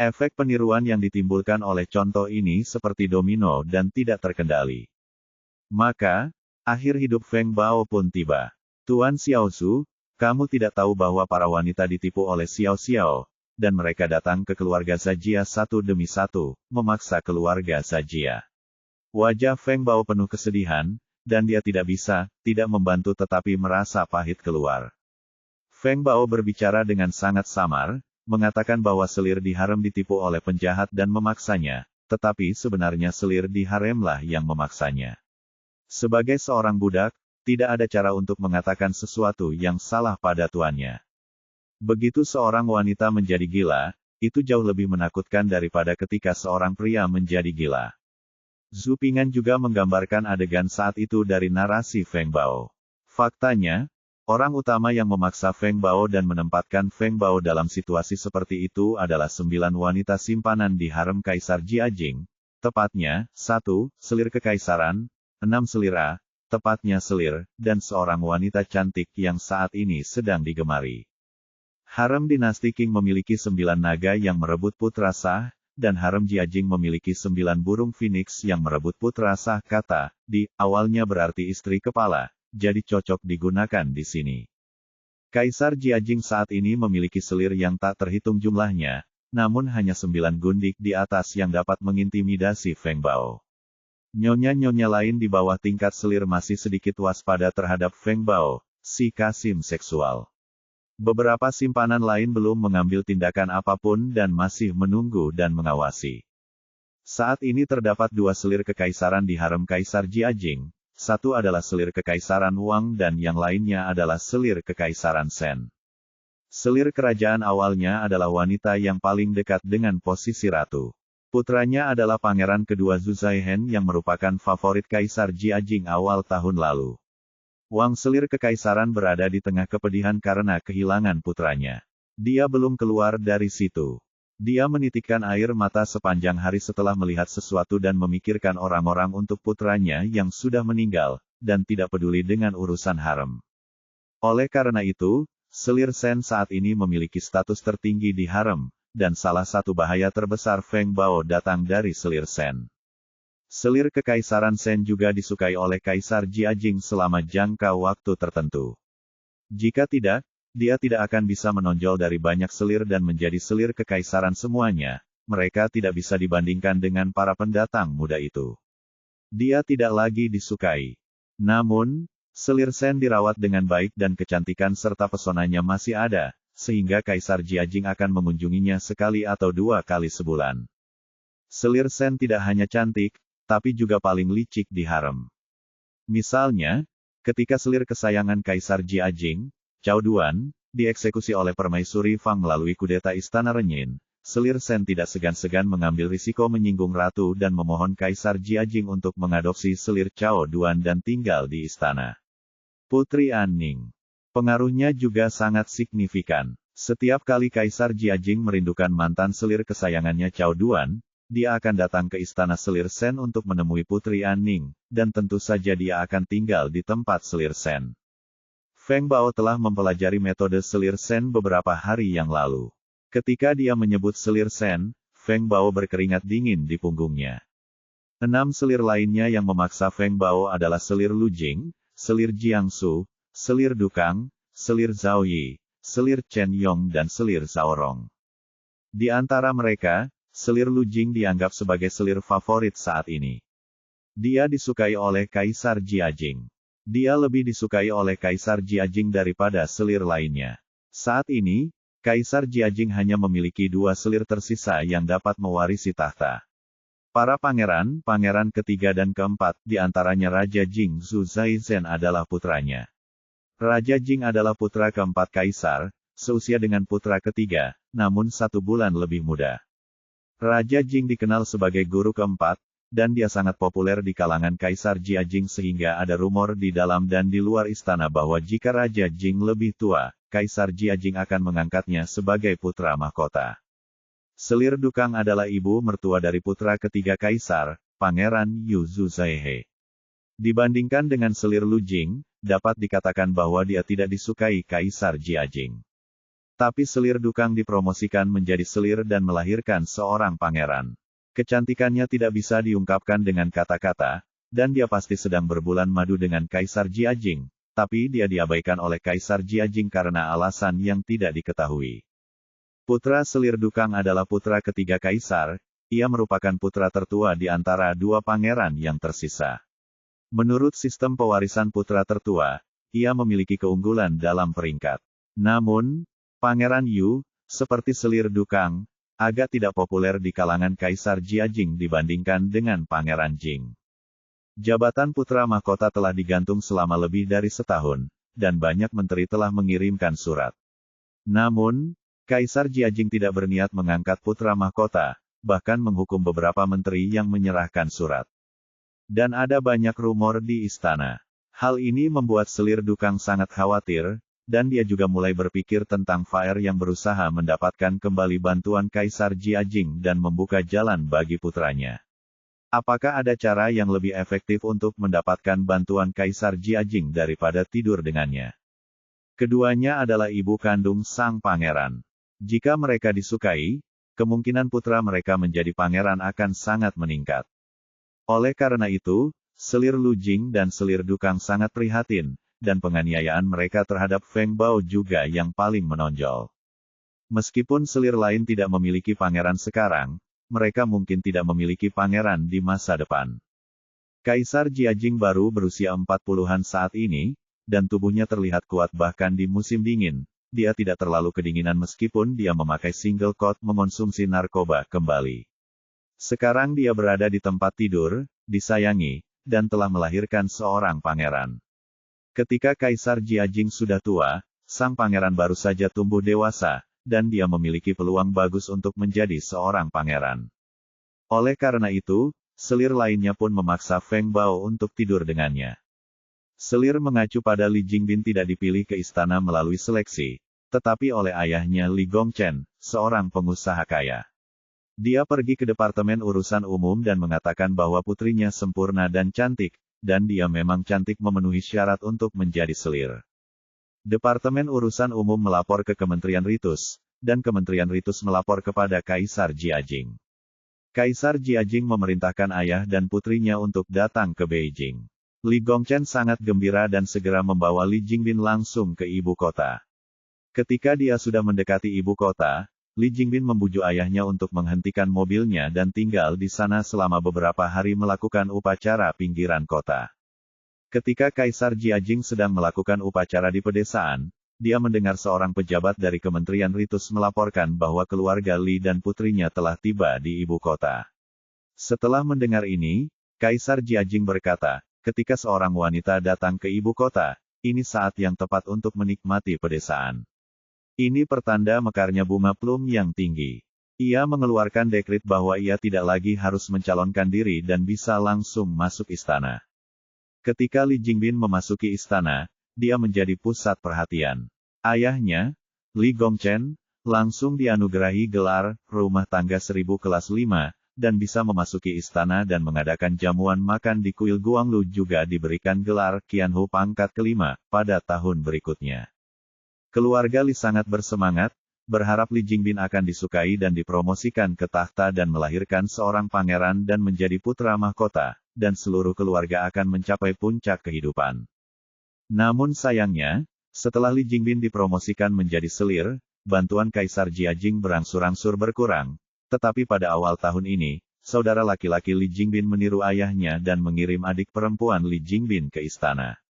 Efek peniruan yang ditimbulkan oleh contoh ini seperti domino dan tidak terkendali. Maka, akhir hidup Feng Bao pun tiba. Tuan Xiaozu, kamu tidak tahu bahwa para wanita ditipu oleh Xiao Xiao, dan mereka datang ke keluarga Zajia satu demi satu, memaksa keluarga Zajia. Wajah Feng Bao penuh kesedihan, dan dia tidak membantu tetapi merasa pahit keluar. Feng Bao berbicara dengan sangat samar, mengatakan bahwa selir di harem ditipu oleh penjahat dan memaksanya, tetapi sebenarnya selir di haremlah yang memaksanya. Sebagai seorang budak, tidak ada cara untuk mengatakan sesuatu yang salah pada tuannya. Begitu seorang wanita menjadi gila, itu jauh lebih menakutkan daripada ketika seorang pria menjadi gila. Zhu Ping'an juga menggambarkan adegan saat itu dari narasi Feng Bao. Faktanya, orang utama yang memaksa Feng Bao dan menempatkan Feng Bao dalam situasi seperti itu adalah 9 wanita simpanan di harem Kaisar Jiajing. Tepatnya, 1 selir kekaisaran, 6 selira, tepatnya selir, dan seorang wanita cantik yang saat ini sedang digemari. Harem dinasti Qing memiliki 9 naga yang merebut putra sah, dan harem Jiajing memiliki 9 burung phoenix yang merebut putra sah. Kata di awalnya berarti istri kepala, jadi cocok digunakan di sini. Kaisar Jiajing saat ini memiliki selir yang tak terhitung jumlahnya, namun hanya 9 gundik di atas yang dapat mengintimidasi Feng Bao. Nyonya-nyonya lain di bawah tingkat selir masih sedikit waspada terhadap Feng Bao, si Kasim seksual. Beberapa simpanan lain belum mengambil tindakan apapun dan masih menunggu dan mengawasi. Saat ini terdapat 2 selir kekaisaran di harem Kaisar Jiajing, satu adalah selir kekaisaran Wang dan yang lainnya adalah selir kekaisaran Shen. Selir kerajaan awalnya adalah wanita yang paling dekat dengan posisi ratu. Putranya adalah pangeran kedua Zhu Zaihen yang merupakan favorit Kaisar Jiajing awal tahun lalu. Wang selir kekaisaran berada di tengah kepedihan karena kehilangan putranya. Dia belum keluar dari situ. Dia menitikkan air mata sepanjang hari setelah melihat sesuatu dan memikirkan orang-orang untuk putranya yang sudah meninggal, dan tidak peduli dengan urusan harem. Oleh karena itu, selir Shen saat ini memiliki status tertinggi di harem, dan salah satu bahaya terbesar Feng Bao datang dari selir Shen. Selir kekaisaran Shen juga disukai oleh Kaisar Jiajing selama jangka waktu tertentu. Jika tidak, dia tidak akan bisa menonjol dari banyak selir dan menjadi selir kekaisaran semuanya. Mereka tidak bisa dibandingkan dengan para pendatang muda itu. Dia tidak lagi disukai. Namun, selir Shen dirawat dengan baik dan kecantikan serta pesonanya masih ada, sehingga Kaisar Jiajing akan mengunjunginya sekali atau 2 kali sebulan. Selir Shen tidak hanya cantik, tapi juga paling licik di harem. Misalnya, ketika selir kesayangan Kaisar Jiajing, Cao Duan, dieksekusi oleh Permaisuri Fang melalui kudeta Istana Renyin, selir Shen tidak segan-segan mengambil risiko menyinggung ratu dan memohon Kaisar Jiajing untuk mengadopsi selir Cao Duan dan tinggal di istana. Putri Anning. Pengaruhnya juga sangat signifikan. Setiap kali Kaisar Jiajing merindukan mantan selir kesayangannya Cao Duan, dia akan datang ke istana selir Shen untuk menemui Putri Anning, dan tentu saja dia akan tinggal di tempat selir Shen. Feng Bao telah mempelajari metode selir Shen beberapa hari yang lalu. Ketika dia menyebut selir Shen, Feng Bao berkeringat dingin di punggungnya. 6 selir lainnya yang memaksa Feng Bao adalah selir Lujing, selir Jiangsu, selir Dukang, selir Zhao Yi, selir Chen Yong dan selir Zhaorong. Di antara mereka, selir Lujing dianggap sebagai selir favorit saat ini. Dia disukai oleh Kaisar Jiajing. Dia lebih disukai oleh Kaisar Jiajing daripada selir lainnya. Saat ini, Kaisar Jiajing hanya memiliki 2 selir tersisa yang dapat mewarisi tahta. Para pangeran ketiga dan keempat, di antaranya Raja Jing Zhu Zaizhen adalah putranya. Raja Jing adalah putra keempat kaisar, seusia dengan putra ketiga, namun 1 bulan lebih muda. Raja Jing dikenal sebagai guru keempat, dan dia sangat populer di kalangan Kaisar Jiajing sehingga ada rumor di dalam dan di luar istana bahwa jika Raja Jing lebih tua, Kaisar Jiajing akan mengangkatnya sebagai putra mahkota. Selir Dukang adalah ibu mertua dari putra ketiga kaisar, Pangeran Yu Zuzaihe. Dibandingkan dengan selir Lu Jing, dapat dikatakan bahwa dia tidak disukai Kaisar Jiajing. Tapi selir Dukang dipromosikan menjadi selir dan melahirkan seorang pangeran. Kecantikannya tidak bisa diungkapkan dengan kata-kata, dan dia pasti sedang berbulan madu dengan Kaisar Jiajing, tapi dia diabaikan oleh Kaisar Jiajing karena alasan yang tidak diketahui. Putra selir Dukang adalah putra ketiga kaisar, ia merupakan putra tertua di antara 2 pangeran yang tersisa. Menurut sistem pewarisan putra tertua, ia memiliki keunggulan dalam peringkat. Namun, Pangeran Yu, seperti selir Dukang, agak tidak populer di kalangan Kaisar Jiajing dibandingkan dengan Pangeran Jing. Jabatan putra mahkota telah digantung selama lebih dari setahun, dan banyak menteri telah mengirimkan surat. Namun, Kaisar Jiajing tidak berniat mengangkat putra mahkota, bahkan menghukum beberapa menteri yang menyerahkan surat. Dan ada banyak rumor di istana. Hal ini membuat selir Dukang sangat khawatir, dan dia juga mulai berpikir tentang Fire yang berusaha mendapatkan kembali bantuan Kaisar Jiajing dan membuka jalan bagi putranya. Apakah ada cara yang lebih efektif untuk mendapatkan bantuan Kaisar Jiajing daripada tidur dengannya? Keduanya adalah ibu kandung sang pangeran. Jika mereka disukai, kemungkinan putra mereka menjadi pangeran akan sangat meningkat. Oleh karena itu, selir Lu Jing dan selir Dukang sangat prihatin, dan penganiayaan mereka terhadap Feng Bao juga yang paling menonjol. Meskipun selir lain tidak memiliki pangeran sekarang, mereka mungkin tidak memiliki pangeran di masa depan. Kaisar Jiajing baru berusia 40-an saat ini, dan tubuhnya terlihat kuat bahkan di musim dingin. Dia tidak terlalu kedinginan meskipun dia memakai single coat mengonsumsi narkoba kembali. Sekarang dia berada di tempat tidur, disayangi, dan telah melahirkan seorang pangeran. Ketika Kaisar Jiajing sudah tua, sang pangeran baru saja tumbuh dewasa, dan dia memiliki peluang bagus untuk menjadi seorang pangeran. Oleh karena itu, selir lainnya pun memaksa Feng Bao untuk tidur dengannya. Selir mengacu pada Li Jingbin tidak dipilih ke istana melalui seleksi, tetapi oleh ayahnya Li Gongchen, seorang pengusaha kaya. Dia pergi ke Departemen Urusan Umum dan mengatakan bahwa putrinya sempurna dan cantik, dan dia memang cantik memenuhi syarat untuk menjadi selir. Departemen Urusan Umum melapor ke Kementerian Ritus, dan Kementerian Ritus melapor kepada Kaisar Jiajing. Kaisar Jiajing memerintahkan ayah dan putrinya untuk datang ke Beijing. Li Gongchen sangat gembira dan segera membawa Li Jingbin langsung ke ibu kota. Ketika dia sudah mendekati ibu kota, Li Jingbin membujuk ayahnya untuk menghentikan mobilnya dan tinggal di sana selama beberapa hari melakukan upacara pinggiran kota. Ketika Kaisar Jiajing sedang melakukan upacara di pedesaan, dia mendengar seorang pejabat dari Kementerian Ritus melaporkan bahwa keluarga Li dan putrinya telah tiba di ibu kota. Setelah mendengar ini, Kaisar Jiajing berkata, ketika seorang wanita datang ke ibu kota, ini saat yang tepat untuk menikmati pedesaan. Ini pertanda mekarnya bunga plum yang tinggi. Ia mengeluarkan dekret bahwa ia tidak lagi harus mencalonkan diri dan bisa langsung masuk istana. Ketika Li Jingbin memasuki istana, dia menjadi pusat perhatian. Ayahnya, Li Gongchen, langsung dianugerahi gelar Rumah Tangga 1000 kelas 5, dan bisa memasuki istana dan mengadakan jamuan makan di kuil Guanglu juga diberikan gelar Qianhu pangkat kelima, pada tahun berikutnya. Keluarga Li sangat bersemangat, berharap Li Jingbin akan disukai dan dipromosikan ke tahta dan melahirkan seorang pangeran dan menjadi putra mahkota, dan seluruh keluarga akan mencapai puncak kehidupan. Namun sayangnya, setelah Li Jingbin dipromosikan menjadi selir, bantuan Kaisar Jiajing berangsur-angsur berkurang. Tetapi pada awal tahun ini, saudara laki-laki Li Jingbin meniru ayahnya dan mengirim adik perempuan Li Jingbin ke istana.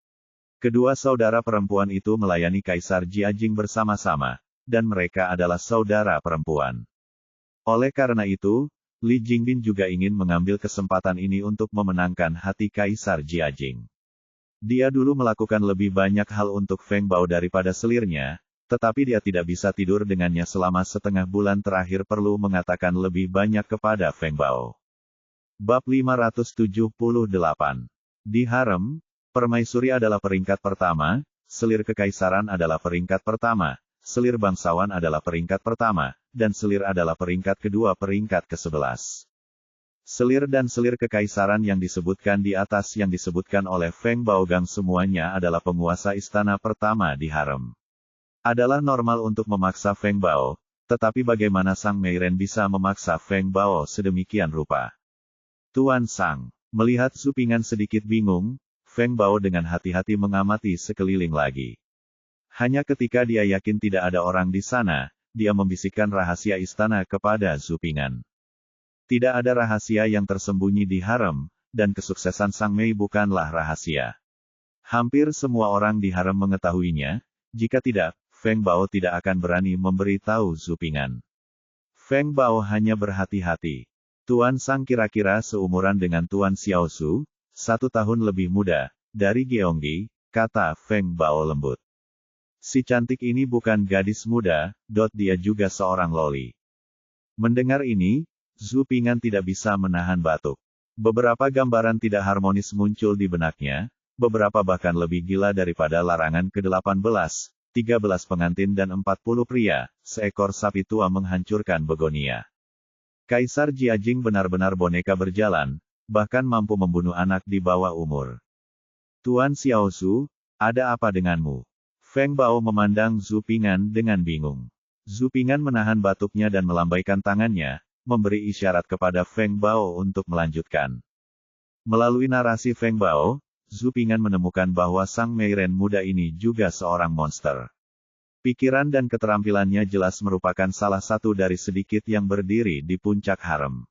Kedua saudara perempuan itu melayani Kaisar Jiajing bersama-sama, dan mereka adalah saudara perempuan. Oleh karena itu, Li Jingbin juga ingin mengambil kesempatan ini untuk memenangkan hati Kaisar Jiajing. Dia dulu melakukan lebih banyak hal untuk Feng Bao daripada selirnya, tetapi dia tidak bisa tidur dengannya selama setengah bulan terakhir perlu mengatakan lebih banyak kepada Feng Bao. Bab 578. Di harem, permaisuri adalah peringkat pertama, selir kekaisaran adalah peringkat pertama, selir bangsawan adalah peringkat pertama, dan selir adalah peringkat kedua peringkat ke-11. Selir dan selir kekaisaran yang disebutkan di atas yang disebutkan oleh Feng Baogang semuanya adalah penguasa istana pertama di harem. Adalah normal untuk memaksa Feng Bao, tetapi bagaimana Sang Meiren bisa memaksa Feng Bao sedemikian rupa? Tuan Sang, melihat Zhu Ping'an sedikit bingung, Feng Bao dengan hati-hati mengamati sekeliling lagi. Hanya ketika dia yakin tidak ada orang di sana, dia membisikkan rahasia istana kepada Zhu Ping'an. Tidak ada rahasia yang tersembunyi di harem, dan kesuksesan Sang Mei bukanlah rahasia. Hampir semua orang di harem mengetahuinya, jika tidak, Feng Bao tidak akan berani memberitahu Zhu Ping'an. Feng Bao hanya berhati-hati. Tuan Sang kira-kira seumuran dengan Tuan Xiaosu, 1 tahun lebih muda, dari Gyeonggi, kata Feng Bao lembut. Si cantik ini bukan gadis muda, dia juga seorang loli. Mendengar ini, Zhu Ping'an tidak bisa menahan batuk. Beberapa gambaran tidak harmonis muncul di benaknya, beberapa bahkan lebih gila daripada larangan ke-18, 13 pengantin dan 40 pria, seekor sapi tua menghancurkan begonia. Kaisar Jiajing benar-benar boneka berjalan, bahkan mampu membunuh anak di bawah umur. Tuan Xiaosu, ada apa denganmu? Feng Bao memandang Zhu Ping'an dengan bingung. Zhu Ping'an menahan batuknya dan melambaikan tangannya, memberi isyarat kepada Feng Bao untuk melanjutkan. Melalui narasi Feng Bao, Zhu Ping'an menemukan bahwa Sang Meiren muda ini juga seorang monster. Pikiran dan keterampilannya jelas merupakan salah satu dari sedikit yang berdiri di puncak harem.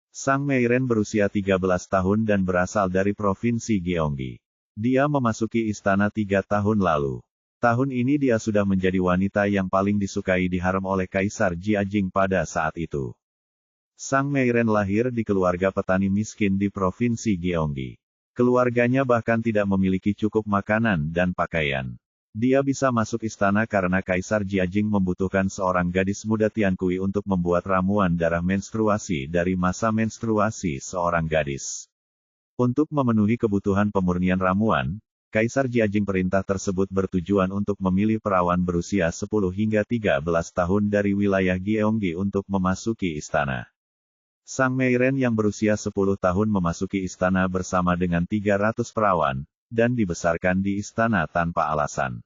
Sang Meiren berusia 13 tahun dan berasal dari provinsi Gyeonggi. Dia memasuki istana 3 tahun lalu. Tahun ini dia sudah menjadi wanita yang paling disukai di harem oleh Kaisar Jiajing pada saat itu. Sang Meiren lahir di keluarga petani miskin di provinsi Gyeonggi. Keluarganya bahkan tidak memiliki cukup makanan dan pakaian. Dia bisa masuk istana karena Kaisar Jiajing membutuhkan seorang gadis muda Tiankui untuk membuat ramuan darah menstruasi dari masa menstruasi seorang gadis. Untuk memenuhi kebutuhan pemurnian ramuan, Kaisar Jiajing perintah tersebut bertujuan untuk memilih perawan berusia 10 hingga 13 tahun dari wilayah Gyeonggi untuk memasuki istana. Sang Meiren yang berusia 10 tahun memasuki istana bersama dengan 300 perawan, dan dibesarkan di istana tanpa alasan.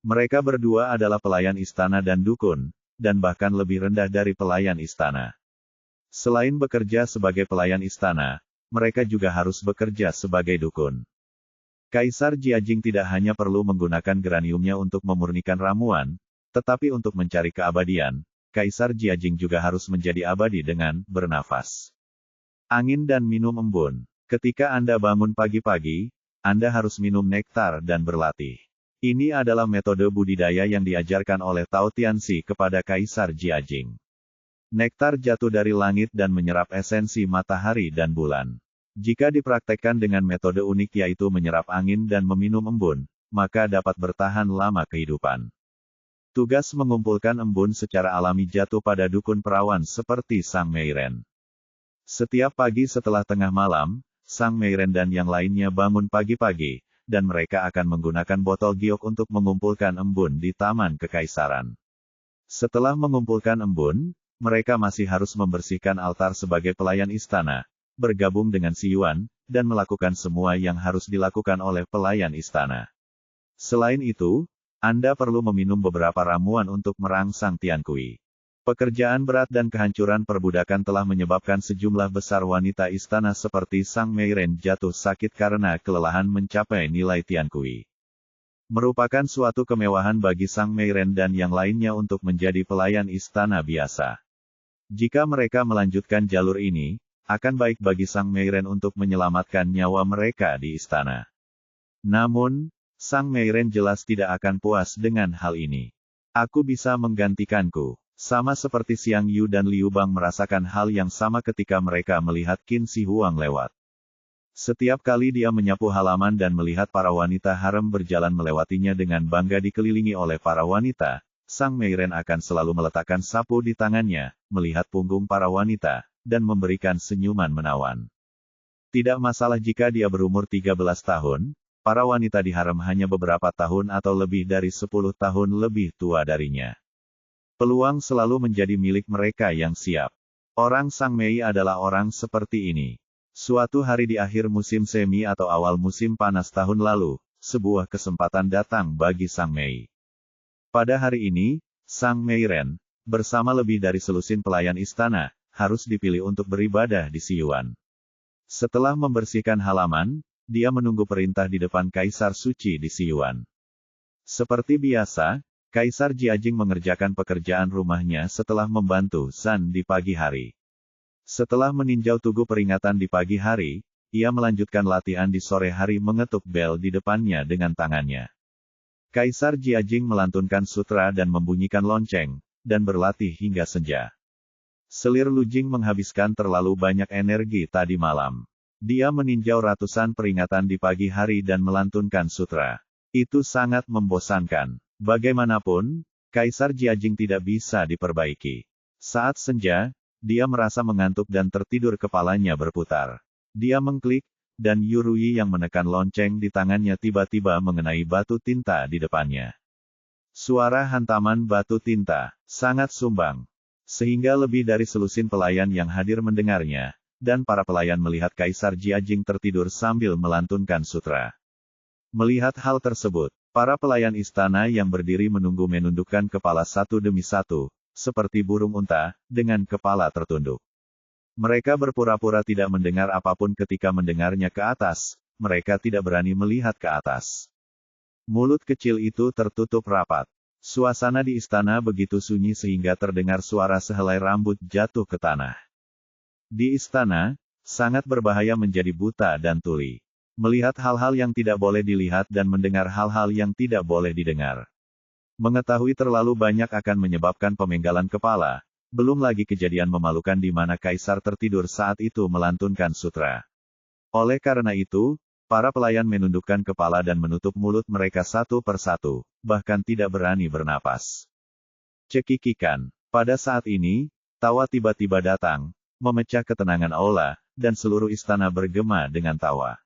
Mereka berdua adalah pelayan istana dan dukun, dan bahkan lebih rendah dari pelayan istana. Selain bekerja sebagai pelayan istana, mereka juga harus bekerja sebagai dukun. Kaisar Jiajing tidak hanya perlu menggunakan geraniumnya untuk memurnikan ramuan, tetapi untuk mencari keabadian, Kaisar Jiajing juga harus menjadi abadi dengan bernafas. Angin dan minum embun. Ketika Anda bangun pagi-pagi, Anda harus minum nektar dan berlatih. Ini adalah metode budidaya yang diajarkan oleh Tao Tianxi kepada Kaisar Jiajing. Nektar jatuh dari langit dan menyerap esensi matahari dan bulan. Jika dipraktekkan dengan metode unik yaitu menyerap angin dan meminum embun, maka dapat bertahan lama kehidupan. Tugas mengumpulkan embun secara alami jatuh pada dukun perawan seperti Sang Meiren. Setiap pagi setelah tengah malam, Sang Meiren dan yang lainnya bangun pagi-pagi, dan mereka akan menggunakan botol giok untuk mengumpulkan embun di Taman Kekaisaran. Setelah mengumpulkan embun, mereka masih harus membersihkan altar sebagai pelayan istana, bergabung dengan Si Yuan, dan melakukan semua yang harus dilakukan oleh pelayan istana. Selain itu, Anda perlu meminum beberapa ramuan untuk merangsang Tiankui. Pekerjaan berat dan kehancuran perbudakan telah menyebabkan sejumlah besar wanita istana seperti Sang Meiren jatuh sakit karena kelelahan mencapai nilai Tiankui. Merupakan suatu kemewahan bagi Sang Meiren dan yang lainnya untuk menjadi pelayan istana biasa. Jika mereka melanjutkan jalur ini, akan baik bagi Sang Meiren untuk menyelamatkan nyawa mereka di istana. Namun, Sang Meiren jelas tidak akan puas dengan hal ini. Aku bisa menggantikanku. Sama seperti Xiang Yu dan Liu Bang merasakan hal yang sama ketika mereka melihat Qin Shi Huang lewat. Setiap kali dia menyapu halaman dan melihat para wanita harem berjalan melewatinya dengan bangga dikelilingi oleh para wanita, Sang Meiren akan selalu meletakkan sapu di tangannya, melihat punggung para wanita, dan memberikan senyuman menawan. Tidak masalah jika dia berumur 13 tahun, para wanita di harem hanya beberapa tahun atau lebih dari 10 tahun lebih tua darinya. Peluang selalu menjadi milik mereka yang siap. Orang Sang Mei adalah orang seperti ini. Suatu hari di akhir musim semi atau awal musim panas tahun lalu, sebuah kesempatan datang bagi Sang Mei. Pada hari ini, Sang Meiren, bersama lebih dari selusin pelayan istana, harus dipilih untuk beribadah di Siyuan. Setelah membersihkan halaman, dia menunggu perintah di depan Kaisar Suci di Siyuan. Seperti biasa, Kaisar Jiajing mengerjakan pekerjaan rumahnya setelah membantu Zan di pagi hari. Setelah meninjau tugu peringatan di pagi hari, ia melanjutkan latihan di sore hari mengetuk bel di depannya dengan tangannya. Kaisar Jiajing melantunkan sutra dan membunyikan lonceng, dan berlatih hingga senja. Selir Lujing menghabiskan terlalu banyak energi tadi malam. Dia meninjau ratusan peringatan di pagi hari dan melantunkan sutra. Itu sangat membosankan. Bagaimanapun, Kaisar Jiajing tidak bisa diperbaiki. Saat senja, dia merasa mengantuk dan tertidur, kepalanya berputar. Dia mengklik, dan Yurui yang menekan lonceng di tangannya tiba-tiba mengenai batu tinta di depannya. Suara hantaman batu tinta, sangat sumbang. Sehingga lebih dari selusin pelayan yang hadir mendengarnya, dan para pelayan melihat Kaisar Jiajing tertidur sambil melantunkan sutra. Melihat hal tersebut, para pelayan istana yang berdiri menunggu menundukkan kepala satu demi satu, seperti burung unta, dengan kepala tertunduk. Mereka berpura-pura tidak mendengar apapun ketika mendengarnya ke atas, mereka tidak berani melihat ke atas. Mulut kecil itu tertutup rapat. Suasana di istana begitu sunyi sehingga terdengar suara sehelai rambut jatuh ke tanah. Di istana, sangat berbahaya menjadi buta dan tuli. Melihat hal-hal yang tidak boleh dilihat dan mendengar hal-hal yang tidak boleh didengar. Mengetahui terlalu banyak akan menyebabkan pemenggalan kepala, belum lagi kejadian memalukan di mana Kaisar tertidur saat itu melantunkan sutra. Oleh karena itu, para pelayan menundukkan kepala dan menutup mulut mereka satu persatu, bahkan tidak berani bernapas. Cekikikan. Pada saat ini, tawa tiba-tiba datang, memecah ketenangan aula, dan seluruh istana bergema dengan tawa.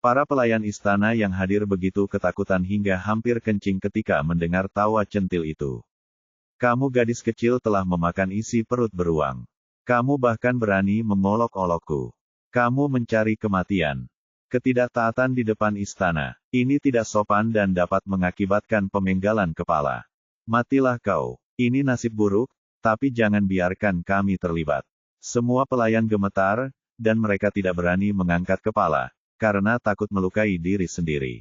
Para pelayan istana yang hadir begitu ketakutan hingga hampir kencing ketika mendengar tawa centil itu. Kamu gadis kecil telah memakan isi perut beruang. Kamu bahkan berani mengolok-olokku. Kamu mencari kematian. Ketidaktaatan di depan istana. Ini tidak sopan dan dapat mengakibatkan pemenggalan kepala. Matilah kau. Ini nasib buruk, tapi jangan biarkan kami terlibat. Semua pelayan gemetar, dan mereka tidak berani mengangkat kepala, karena takut melukai diri sendiri.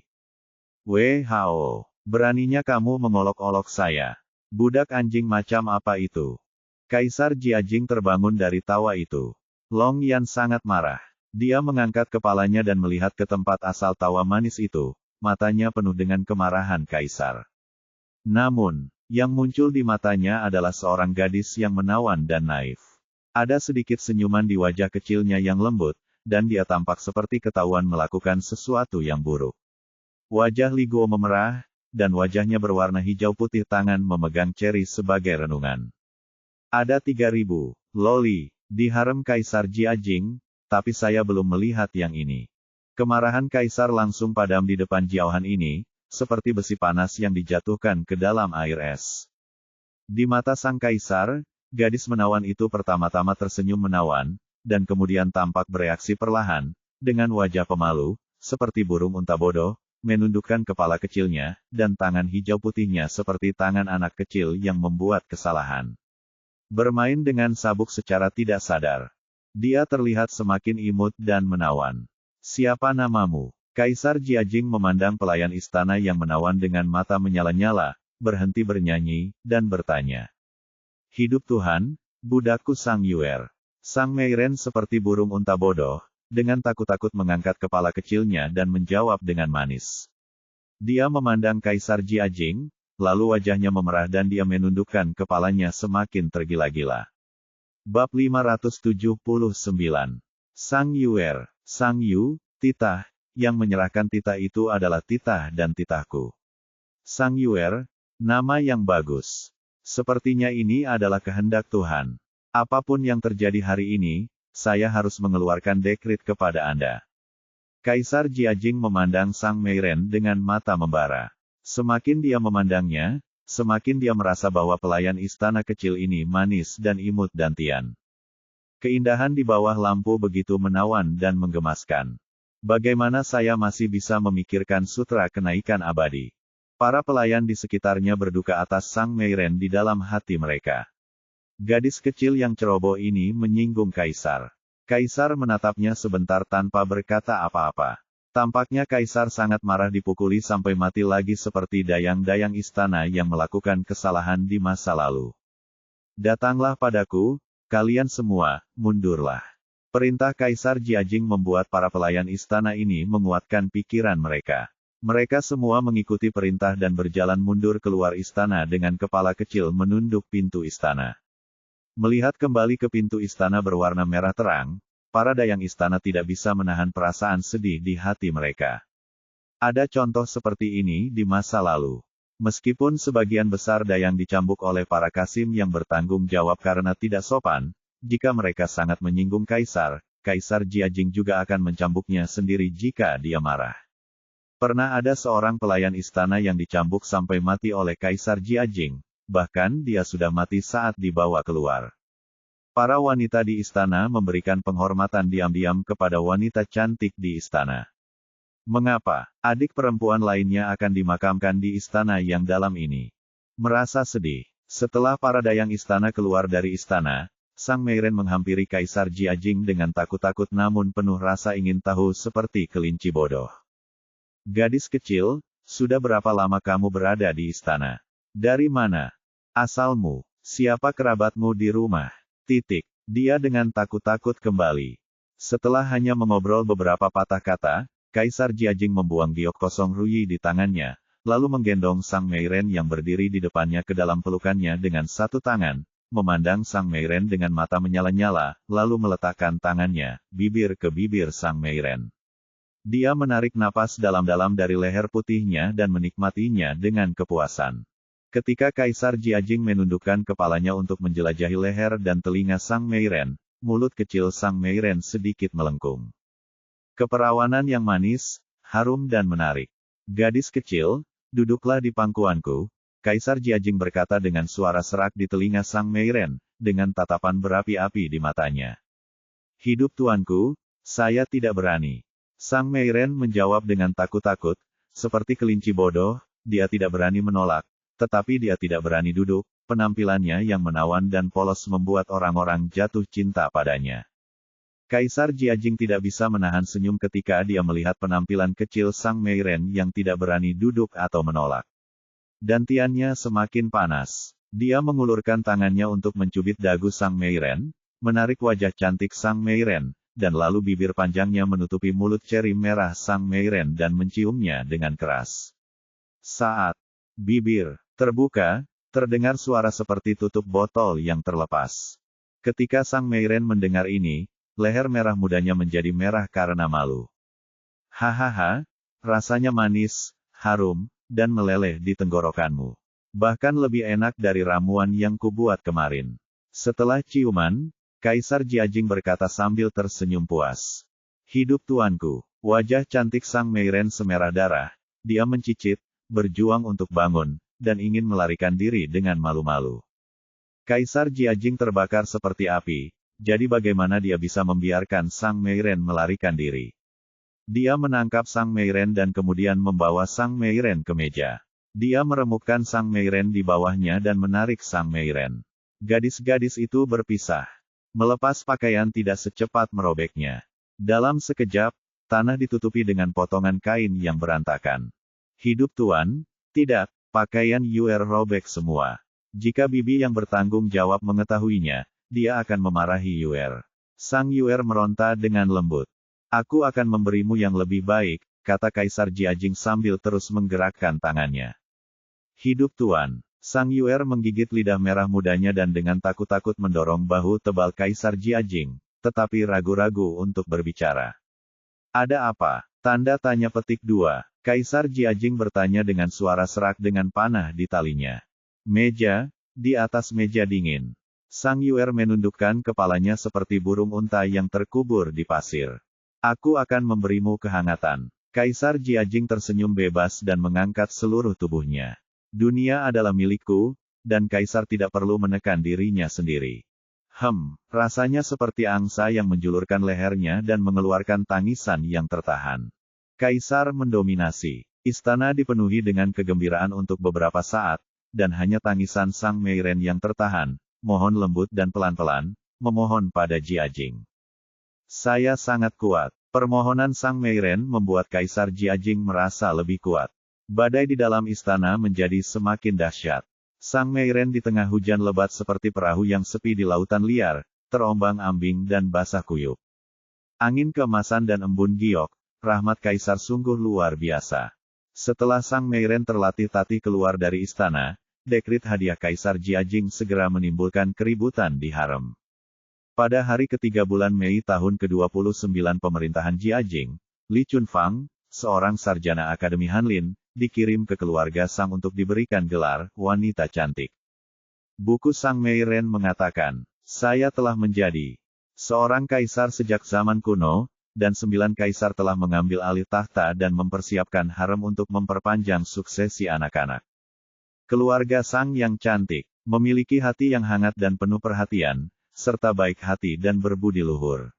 WHO, beraninya kamu mengolok-olok saya. Budak anjing macam apa itu? Kaisar Jiajing terbangun dari tawa itu. Long Yan sangat marah. Dia mengangkat kepalanya dan melihat ke tempat asal tawa manis itu, matanya penuh dengan kemarahan Kaisar. Namun, yang muncul di matanya adalah seorang gadis yang menawan dan naif. Ada sedikit senyuman di wajah kecilnya yang lembut, dan dia tampak seperti ketahuan melakukan sesuatu yang buruk. Wajah Li Guo memerah, dan wajahnya berwarna hijau putih, tangan memegang ceri sebagai renungan. Ada 3.000 loli di harem Kaisar Jiajing, tapi saya belum melihat yang ini. Kemarahan Kaisar langsung padam di depan jauhan ini, seperti besi panas yang dijatuhkan ke dalam air es. Di mata sang Kaisar, gadis menawan itu pertama-tama tersenyum menawan, dan kemudian tampak bereaksi perlahan, dengan wajah pemalu, seperti burung unta bodoh, menundukkan kepala kecilnya, dan tangan hijau putihnya seperti tangan anak kecil yang membuat kesalahan. Bermain dengan sabuk secara tidak sadar. Dia terlihat semakin imut dan menawan. Siapa namamu? Kaisar Jiajing memandang pelayan istana yang menawan dengan mata menyala-nyala, berhenti bernyanyi, dan bertanya. Hidup Tuhan, budakku Sang Yuer. Sang Meiren seperti burung unta bodoh, dengan takut-takut mengangkat kepala kecilnya dan menjawab dengan manis. Dia memandang Kaisar Jiajing, lalu wajahnya memerah dan dia menundukkan kepalanya semakin tergila-gila. Bab 579. Sang Yuer, Sang Yu, titah, yang menyerahkan titah itu adalah titah dan titahku. Sang Yuer, nama yang bagus. Sepertinya ini adalah kehendak Tuhan. Apapun yang terjadi hari ini, saya harus mengeluarkan dekret kepada Anda. Kaisar Jiajing memandang Sang Meiren dengan mata membara. Semakin dia memandangnya, semakin dia merasa bahwa pelayan istana kecil ini manis dan imut dan tian. Keindahan di bawah lampu begitu menawan dan menggemaskan. Bagaimana saya masih bisa memikirkan sutra kenaikan abadi? Para pelayan di sekitarnya berduka atas Sang Meiren di dalam hati mereka. Gadis kecil yang ceroboh ini menyinggung Kaisar. Kaisar menatapnya sebentar tanpa berkata apa-apa. Tampaknya Kaisar sangat marah dipukuli sampai mati lagi seperti dayang-dayang istana yang melakukan kesalahan di masa lalu. Datanglah padaku, kalian semua, mundurlah. Perintah Kaisar Jiajing membuat para pelayan istana ini menguatkan pikiran mereka. Mereka semua mengikuti perintah dan berjalan mundur keluar istana dengan kepala kecil menunduk pintu istana. Melihat kembali ke pintu istana berwarna merah terang, para dayang istana tidak bisa menahan perasaan sedih di hati mereka. Ada contoh seperti ini di masa lalu. Meskipun sebagian besar dayang dicambuk oleh para kasim yang bertanggung jawab karena tidak sopan, jika mereka sangat menyinggung Kaisar, Kaisar Jiajing juga akan mencambuknya sendiri jika dia marah. Pernah ada seorang pelayan istana yang dicambuk sampai mati oleh Kaisar Jiajing, bahkan dia sudah mati saat dibawa keluar. Para wanita di istana memberikan penghormatan diam-diam kepada wanita cantik di istana. Mengapa adik perempuan lainnya akan dimakamkan di istana yang dalam ini? Merasa sedih. Setelah para dayang istana keluar dari istana, Sang Meiren menghampiri Kaisar Jiajing dengan takut-takut namun penuh rasa ingin tahu seperti kelinci bodoh. Gadis kecil, sudah berapa lama kamu berada di istana? Dari mana asalmu? Siapa kerabatmu di rumah? Dia dengan takut-takut kembali. Setelah hanya mengobrol beberapa patah kata, Kaisar Jiajing membuang giok kosong ruyi di tangannya, lalu menggendong Sang Meiren yang berdiri di depannya ke dalam pelukannya dengan satu tangan, memandang Sang Meiren dengan mata menyala-nyala, lalu meletakkan tangannya, bibir ke bibir Sang Meiren. Dia menarik napas dalam-dalam dari leher putihnya dan menikmatinya dengan kepuasan. Ketika Kaisar Jiajing menundukkan kepalanya untuk menjelajahi leher dan telinga Sang Meiren, mulut kecil Sang Meiren sedikit melengkung. Keperawanan yang manis, harum dan menarik. Gadis kecil, duduklah di pangkuanku, Kaisar Jiajing berkata dengan suara serak di telinga Sang Meiren, dengan tatapan berapi-api di matanya. Hidup tuanku, saya tidak berani. Sang Meiren menjawab dengan takut-takut, seperti kelinci bodoh, dia tidak berani menolak, tetapi dia tidak berani duduk, penampilannya yang menawan dan polos membuat orang-orang jatuh cinta padanya. Kaisar Jiajing tidak bisa menahan senyum ketika dia melihat penampilan kecil Sang Meiren yang tidak berani duduk atau menolak. Dantiannya semakin panas. Dia mengulurkan tangannya untuk mencubit dagu Sang Meiren, menarik wajah cantik Sang Meiren, dan lalu bibir panjangnya menutupi mulut ceri merah Sang Meiren dan menciumnya dengan keras. Saat bibir terbuka, terdengar suara seperti tutup botol yang terlepas. Ketika Sang Meiren mendengar ini, leher merah mudanya menjadi merah karena malu. Hahaha, rasanya manis, harum, dan meleleh di tenggorokanmu. Bahkan lebih enak dari ramuan yang kubuat kemarin. Setelah ciuman, Kaisar Jiajing berkata sambil tersenyum puas. Hidup tuanku. Wajah cantik Sang Meiren semerah darah. Dia mencicit, berjuang untuk bangun, dan ingin melarikan diri dengan malu-malu. Kaisar Jiajing terbakar seperti api, jadi bagaimana dia bisa membiarkan Sang Meiren melarikan diri? Dia menangkap Sang Meiren dan kemudian membawa Sang Meiren ke meja. Dia meremukkan Sang Meiren di bawahnya dan menarik Sang Meiren. Gadis-gadis itu berpisah. Melepas pakaian tidak secepat merobeknya. Dalam sekejap, tanah ditutupi dengan potongan kain yang berantakan. Hidup tuan, tidak, pakaian Yuer robek semua. Jika bibi yang bertanggung jawab mengetahuinya, dia akan memarahi Yuer. Sang Yuer meronta dengan lembut. Aku akan memberimu yang lebih baik, kata Kaisar Jiajing sambil terus menggerakkan tangannya. Hidup Tuan. Sang Yuer menggigit lidah merah mudanya dan dengan takut-takut mendorong bahu tebal Kaisar Jiajing, tetapi ragu-ragu untuk berbicara. Ada apa? Tanda tanya petik 2. Kaisar Jiajing bertanya dengan suara serak dengan panah di talinya. Meja, di atas meja dingin. Sang Yuer menundukkan kepalanya seperti burung unta yang terkubur di pasir. Aku akan memberimu kehangatan. Kaisar Jiajing tersenyum bebas dan mengangkat seluruh tubuhnya. Dunia adalah milikku, dan Kaisar tidak perlu menekan dirinya sendiri. Rasanya seperti angsa yang menjulurkan lehernya dan mengeluarkan tangisan yang tertahan. Kaisar mendominasi. Istana dipenuhi dengan kegembiraan untuk beberapa saat, dan hanya tangisan Sang Meiren yang tertahan, mohon lembut dan pelan-pelan, memohon pada Jiajing. Saya sangat kuat. Permohonan Sang Meiren membuat Kaisar Jiajing merasa lebih kuat. Badai di dalam istana menjadi semakin dahsyat. Sang Meiren di tengah hujan lebat seperti perahu yang sepi di lautan liar, terombang-ambing dan basah kuyup. Angin keemasan dan embun giok, rahmat Kaisar sungguh luar biasa. Setelah Sang Meiren terlatih-tatih keluar dari istana, dekret hadiah Kaisar Jiajing segera menimbulkan keributan di harem. Pada hari ketiga bulan Mei tahun ke-29 pemerintahan Jiajing, Li Chunfang, seorang sarjana Akademi Hanlin, dikirim ke keluarga Sang untuk diberikan gelar wanita cantik. Buku Sang Meiren mengatakan, saya telah menjadi seorang kaisar sejak zaman kuno, dan 9 kaisar telah mengambil alih tahta dan mempersiapkan harem untuk memperpanjang suksesi anak-anak. Keluarga Sang yang cantik, memiliki hati yang hangat dan penuh perhatian, serta baik hati dan berbudi luhur.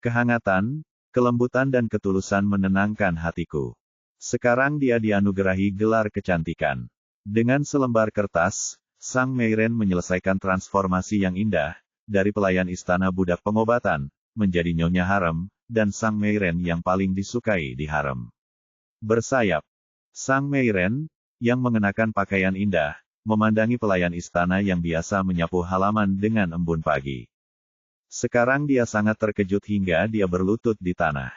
Kehangatan, kelembutan dan ketulusan menenangkan hatiku. Sekarang dia dianugerahi gelar kecantikan. Dengan selembar kertas, Sang Meiren menyelesaikan transformasi yang indah, dari pelayan istana budak pengobatan, menjadi nyonya harem, dan Sang Meiren yang paling disukai di harem. Bersayap. Sang Meiren, yang mengenakan pakaian indah, memandangi pelayan istana yang biasa menyapu halaman dengan embun pagi. Sekarang dia sangat terkejut hingga dia berlutut di tanah.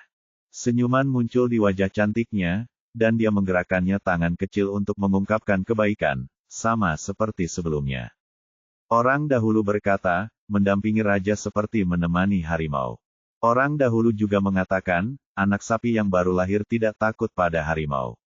Senyuman muncul di wajah cantiknya, dan dia menggerakkannya tangan kecil untuk mengungkapkan kebaikan, sama seperti sebelumnya. Orang dahulu berkata, mendampingi raja seperti menemani harimau. Orang dahulu juga mengatakan, anak sapi yang baru lahir tidak takut pada harimau.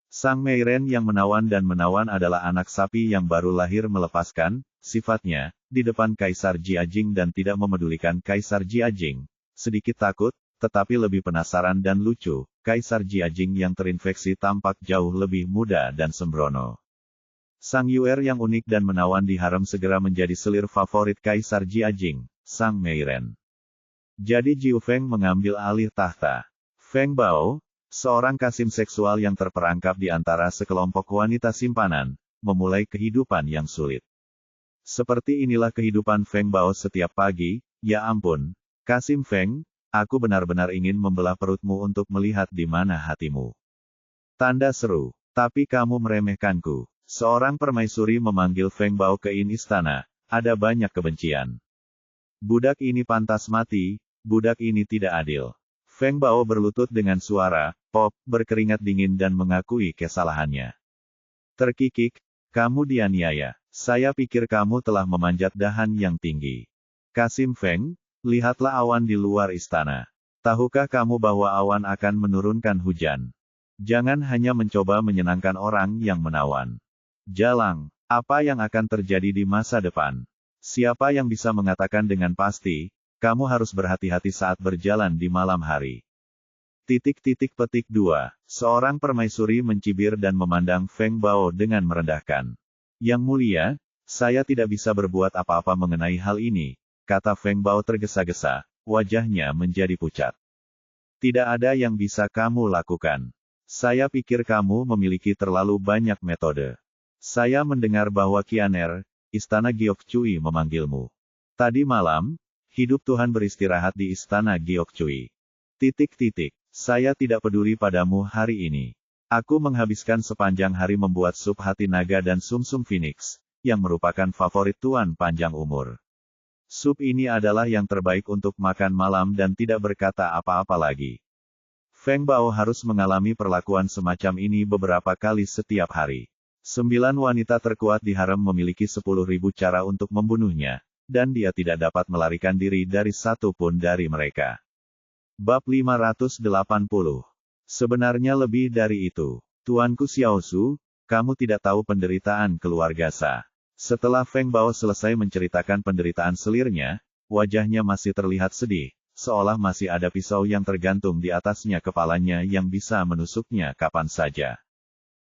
Sang Meiren yang menawan dan menawan adalah anak sapi yang baru lahir melepaskan sifatnya di depan Kaisar Jiajing dan tidak memedulikan Kaisar Jiajing. Sedikit takut, tetapi lebih penasaran dan lucu, Kaisar Jiajing yang terinfeksi tampak jauh lebih muda dan sembrono. Sang Yuer yang unik dan menawan di harem segera menjadi selir favorit Kaisar Jiajing, Sang Meiren. Jadi Jiu Feng mengambil alih tahta. Feng Bao, seorang kasim seksual yang terperangkap di antara sekelompok wanita simpanan, memulai kehidupan yang sulit. Seperti inilah kehidupan Feng Bao setiap pagi, ya ampun, Kasim Feng, aku benar-benar ingin membelah perutmu untuk melihat di mana hatimu. Tanda seru, tapi kamu meremehkanku. Seorang permaisuri memanggil Feng Bao ke istana, ada banyak kebencian. Budak ini pantas mati, budak ini tidak adil. Feng Bao berlutut dengan suara pop, berkeringat dingin dan mengakui kesalahannya. Terkikik, kamu dianiaya. Saya pikir kamu telah memanjat dahan yang tinggi. Kasim Feng, lihatlah awan di luar istana. Tahukah kamu bahwa awan akan menurunkan hujan? Jangan hanya mencoba menyenangkan orang yang menawan. Jalang, apa yang akan terjadi di masa depan? Siapa yang bisa mengatakan dengan pasti, kamu harus berhati-hati saat berjalan di malam hari. Petik 2. Seorang permaisuri mencibir dan memandang Feng Bao dengan merendahkan. Yang mulia, saya tidak bisa berbuat apa-apa mengenai hal ini, kata Feng Bao tergesa-gesa, wajahnya menjadi pucat. Tidak ada yang bisa kamu lakukan. Saya pikir kamu memiliki terlalu banyak metode. Saya mendengar bahwa Qianer, istana Giokcui memanggilmu. Tadi malam, hidup Tuhan beristirahat di istana Giokcui. Saya tidak peduli padamu hari ini. Aku menghabiskan sepanjang hari membuat sup hati naga dan sumsum phoenix, yang merupakan favorit Tuan panjang umur. Sup ini adalah yang terbaik untuk makan malam dan tidak berkata apa-apa lagi. Feng Bao harus mengalami perlakuan semacam ini beberapa kali setiap hari. 9 wanita terkuat di harem memiliki 10.000 cara untuk membunuhnya, dan dia tidak dapat melarikan diri dari satu pun dari mereka. Bab 580. Sebenarnya lebih dari itu. Tuanku Xiaozu, kamu tidak tahu penderitaan keluarga Sa. Setelah Feng Bao selesai menceritakan penderitaan selirnya, wajahnya masih terlihat sedih, seolah masih ada pisau yang tergantung di atasnya kepalanya yang bisa menusuknya kapan saja.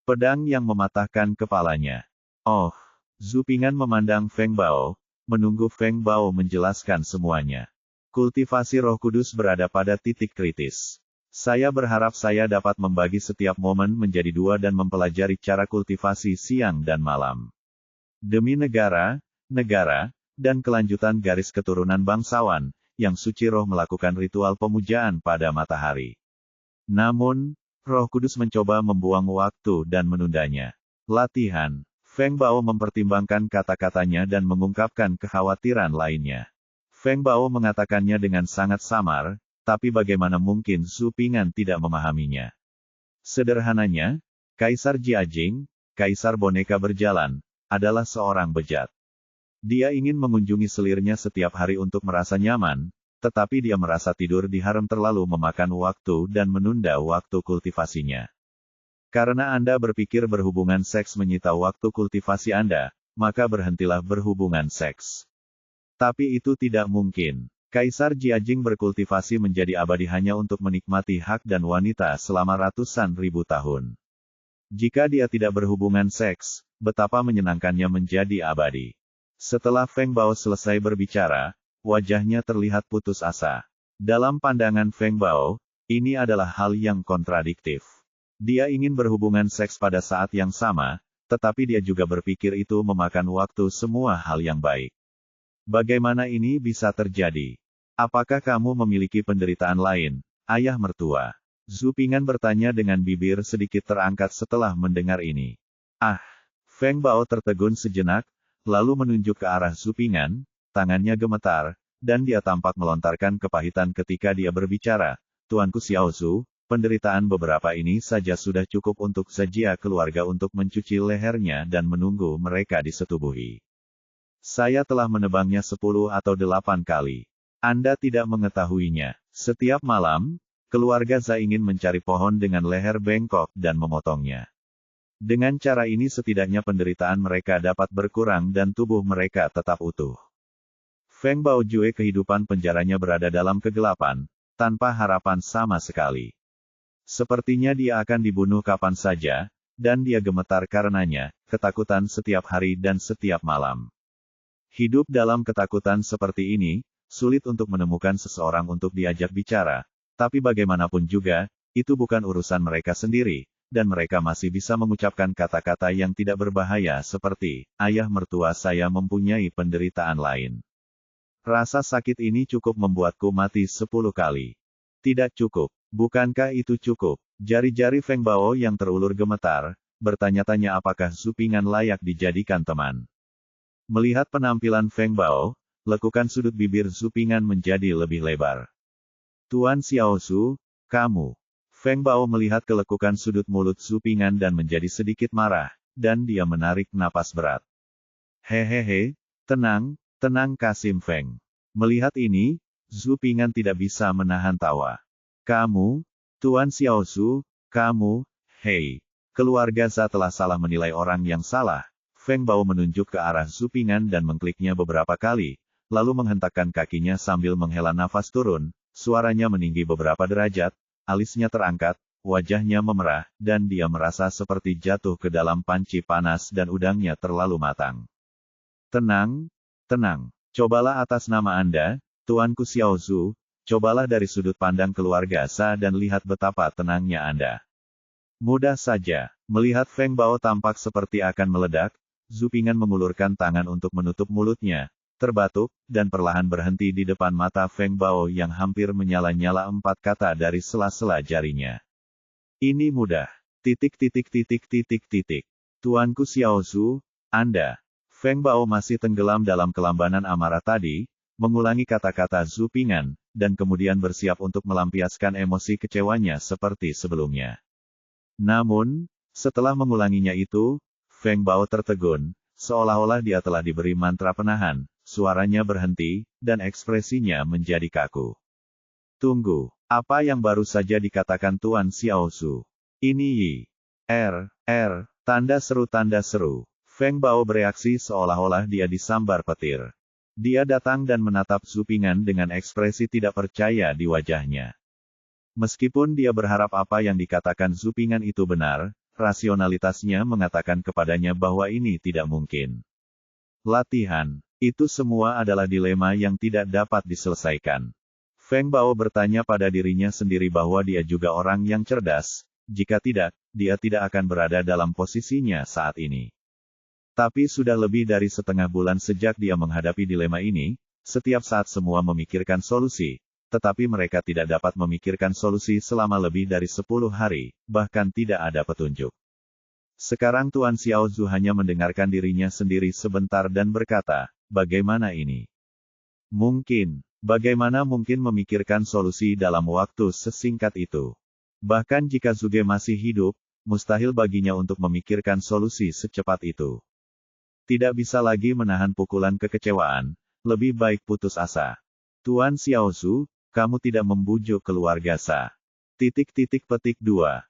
Pedang yang mematahkan kepalanya. Oh, Zhu Ping'an memandang Feng Bao, menunggu Feng Bao menjelaskan semuanya. Kultivasi Roh Kudus berada pada titik kritis. Saya berharap saya dapat membagi setiap momen menjadi 2 dan mempelajari cara kultivasi siang dan malam. Demi negara, dan kelanjutan garis keturunan bangsawan, yang suci roh melakukan ritual pemujaan pada matahari. Namun, Roh Kudus mencoba membuang waktu dan menundanya. Latihan. Feng Bao mempertimbangkan kata-katanya dan mengungkapkan kekhawatiran lainnya. Feng Bao mengatakannya dengan sangat samar, tapi bagaimana mungkin Zhu Ping'an tidak memahaminya. Sederhananya, Kaisar Jiajing, Kaisar Boneka Berjalan, adalah seorang bejat. Dia ingin mengunjungi selirnya setiap hari untuk merasa nyaman, tetapi dia merasa tidur di harem terlalu memakan waktu dan menunda waktu kultivasinya. Karena Anda berpikir berhubungan seks menyita waktu kultivasi Anda, maka berhentilah berhubungan seks. Tapi itu tidak mungkin. Kaisar Jiajing berkultivasi menjadi abadi hanya untuk menikmati hak dan wanita selama ratusan ribu tahun. Jika dia tidak berhubungan seks, betapa menyenangkannya menjadi abadi. Setelah Feng Bao selesai berbicara, wajahnya terlihat putus asa. Dalam pandangan Feng Bao, ini adalah hal yang kontradiktif. Dia ingin berhubungan seks pada saat yang sama, tetapi dia juga berpikir itu memakan waktu semua hal yang baik. Bagaimana ini bisa terjadi? Apakah kamu memiliki penderitaan lain, ayah mertua? Zhu Ping'an bertanya dengan bibir sedikit terangkat setelah mendengar ini. Ah! Feng Bao tertegun sejenak, lalu menunjuk ke arah Zhu Ping'an. Tangannya gemetar, dan dia tampak melontarkan kepahitan ketika dia berbicara. Tuanku Xiaozu, penderitaan beberapa ini saja sudah cukup untuk Zejia keluarga untuk mencuci lehernya dan menunggu mereka disetubuhi. Saya telah menebangnya 10 atau 8 kali. Anda tidak mengetahuinya. Setiap malam, keluarga Za ingin mencari pohon dengan leher bengkok dan memotongnya. Dengan cara ini setidaknya penderitaan mereka dapat berkurang dan tubuh mereka tetap utuh. Feng Bao Jue kehidupan penjaranya berada dalam kegelapan, tanpa harapan sama sekali. Sepertinya dia akan dibunuh kapan saja, dan dia gemetar karenanya, ketakutan setiap hari dan setiap malam. Hidup dalam ketakutan seperti ini, sulit untuk menemukan seseorang untuk diajak bicara, tapi bagaimanapun juga, itu bukan urusan mereka sendiri, dan mereka masih bisa mengucapkan kata-kata yang tidak berbahaya seperti, ayah mertua saya mempunyai penderitaan lain. Rasa sakit ini cukup membuatku mati 10 kali. Tidak cukup. Bukankah itu cukup? Jari-jari Feng Bao yang terulur gemetar, bertanya-tanya apakah Zhu Ping'an layak dijadikan teman. Melihat penampilan Feng Bao, lekukan sudut bibir Zhu Ping'an menjadi lebih lebar. Tuan Xiaozu, kamu. Feng Bao melihat kelekukan sudut mulut Zhu Ping'an dan menjadi sedikit marah, dan dia menarik napas berat. Hehehe, tenang Kasim Feng. Melihat ini, Zhu Ping'an tidak bisa menahan tawa. Kamu, Tuan Xiaozu, kamu, hei. Keluarga Za telah salah menilai orang yang salah. Feng Bao menunjuk ke arah Zhu Ping'an dan mengkliknya beberapa kali, lalu menghentakkan kakinya sambil menghela nafas turun, suaranya meninggi beberapa derajat, alisnya terangkat, wajahnya memerah, dan dia merasa seperti jatuh ke dalam panci panas dan udangnya terlalu matang. Tenang, cobalah atas nama Anda, Tuanku Xiaozu, cobalah dari sudut pandang keluarga Sa dan lihat betapa tenangnya Anda. Mudah saja, melihat Feng Bao tampak seperti akan meledak, Zhu Ping'an mengulurkan tangan untuk menutup mulutnya, terbatuk, dan perlahan berhenti di depan mata Feng Bao yang hampir menyala-nyala 4 kata dari sela-sela jarinya. Ini mudah. ... Tuanku Xiaozu, Anda. Feng Bao masih tenggelam dalam kelambanan amarah tadi, mengulangi kata-kata Zhu Ping'an, dan kemudian bersiap untuk melampiaskan emosi kecewanya seperti sebelumnya. Namun, setelah mengulanginya itu, Feng Bao tertegun, seolah-olah dia telah diberi mantra penahan, suaranya berhenti, dan ekspresinya menjadi kaku. Tunggu, apa yang baru saja dikatakan Tuan Xiao Zhu? Ini Yi. Tanda seru. Feng Bao bereaksi seolah-olah dia disambar petir. Dia datang dan menatap Zhu Ping'an dengan ekspresi tidak percaya di wajahnya. Meskipun dia berharap apa yang dikatakan Zhu Ping'an itu benar, rasionalitasnya mengatakan kepadanya bahwa ini tidak mungkin. Latihan, itu semua adalah dilema yang tidak dapat diselesaikan. Feng Bao bertanya pada dirinya sendiri bahwa dia juga orang yang cerdas, jika tidak, dia tidak akan berada dalam posisinya saat ini. Tapi sudah lebih dari setengah bulan sejak dia menghadapi dilema ini, setiap saat semua memikirkan solusi, tetapi mereka tidak dapat memikirkan solusi selama lebih dari 10 hari, bahkan tidak ada petunjuk. Sekarang Tuan Xiao Zhu hanya mendengarkan dirinya sendiri sebentar dan berkata, bagaimana ini? Bagaimana mungkin memikirkan solusi dalam waktu sesingkat itu? Bahkan jika Zhuge masih hidup, mustahil baginya untuk memikirkan solusi secepat itu. Tidak bisa lagi menahan pukulan kekecewaan, lebih baik putus asa. Tuan Xiao Zhu, kamu tidak membujuk keluarga Sa. .. 2.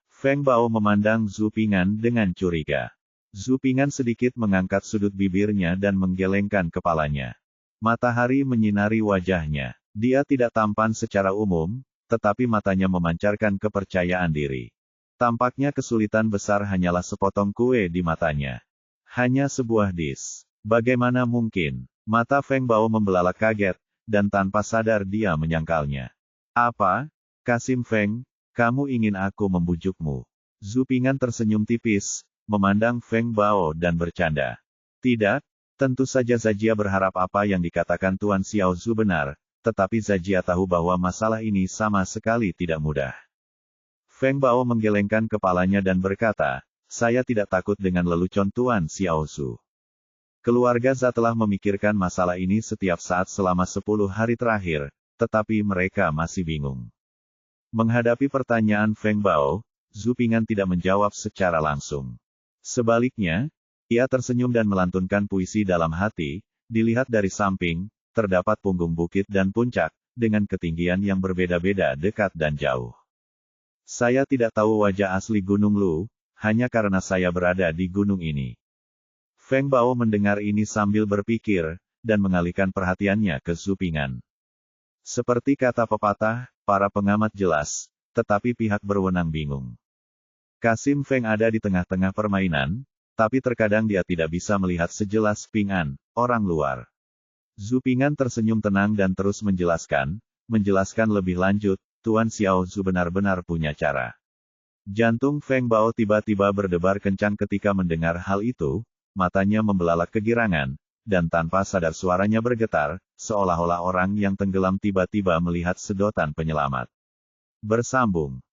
Feng Bao memandang Zhu Ping'an dengan curiga. Zhu Ping'an sedikit mengangkat sudut bibirnya dan menggelengkan kepalanya. Matahari menyinari wajahnya. Dia tidak tampan secara umum, tetapi matanya memancarkan kepercayaan diri. Tampaknya kesulitan besar hanyalah sepotong kue di matanya. Hanya sebuah dis. Bagaimana mungkin? Mata Feng Bao membelalak kaget, dan tanpa sadar dia menyangkalnya. Apa? Kasim Feng, kamu ingin aku membujukmu? Zhu Ping'an tersenyum tipis, memandang Feng Bao dan bercanda. Tidak, tentu saja Zajia berharap apa yang dikatakan Tuan Xiao Zhu benar, tetapi Zajia tahu bahwa masalah ini sama sekali tidak mudah. Feng Bao menggelengkan kepalanya dan berkata, saya tidak takut dengan lelucon Tuan Xiao Zhu. Keluarga Za telah memikirkan masalah ini setiap saat selama 10 hari terakhir, tetapi mereka masih bingung. Menghadapi pertanyaan Feng Bao, Zhu Ping'an tidak menjawab secara langsung. Sebaliknya, ia tersenyum dan melantunkan puisi dalam hati, dilihat dari samping, terdapat punggung bukit dan puncak, dengan ketinggian yang berbeda-beda dekat dan jauh. Saya tidak tahu wajah asli Gunung Lu, hanya karena saya berada di gunung ini. Feng Bao mendengar ini sambil berpikir, dan mengalihkan perhatiannya ke Zhu Ping'an. Seperti kata pepatah, para pengamat jelas, tetapi pihak berwenang bingung. Kasim Feng ada di tengah-tengah permainan, tapi terkadang dia tidak bisa melihat sejelas Ping'an, orang luar. Zhu Ping'an tersenyum tenang dan terus menjelaskan lebih lanjut, Tuan Xiao Zhu benar-benar punya cara. Jantung Feng Bao tiba-tiba berdebar kencang ketika mendengar hal itu, matanya membelalak kegirangan, dan tanpa sadar suaranya bergetar, seolah-olah orang yang tenggelam tiba-tiba melihat sedotan penyelamat. Bersambung.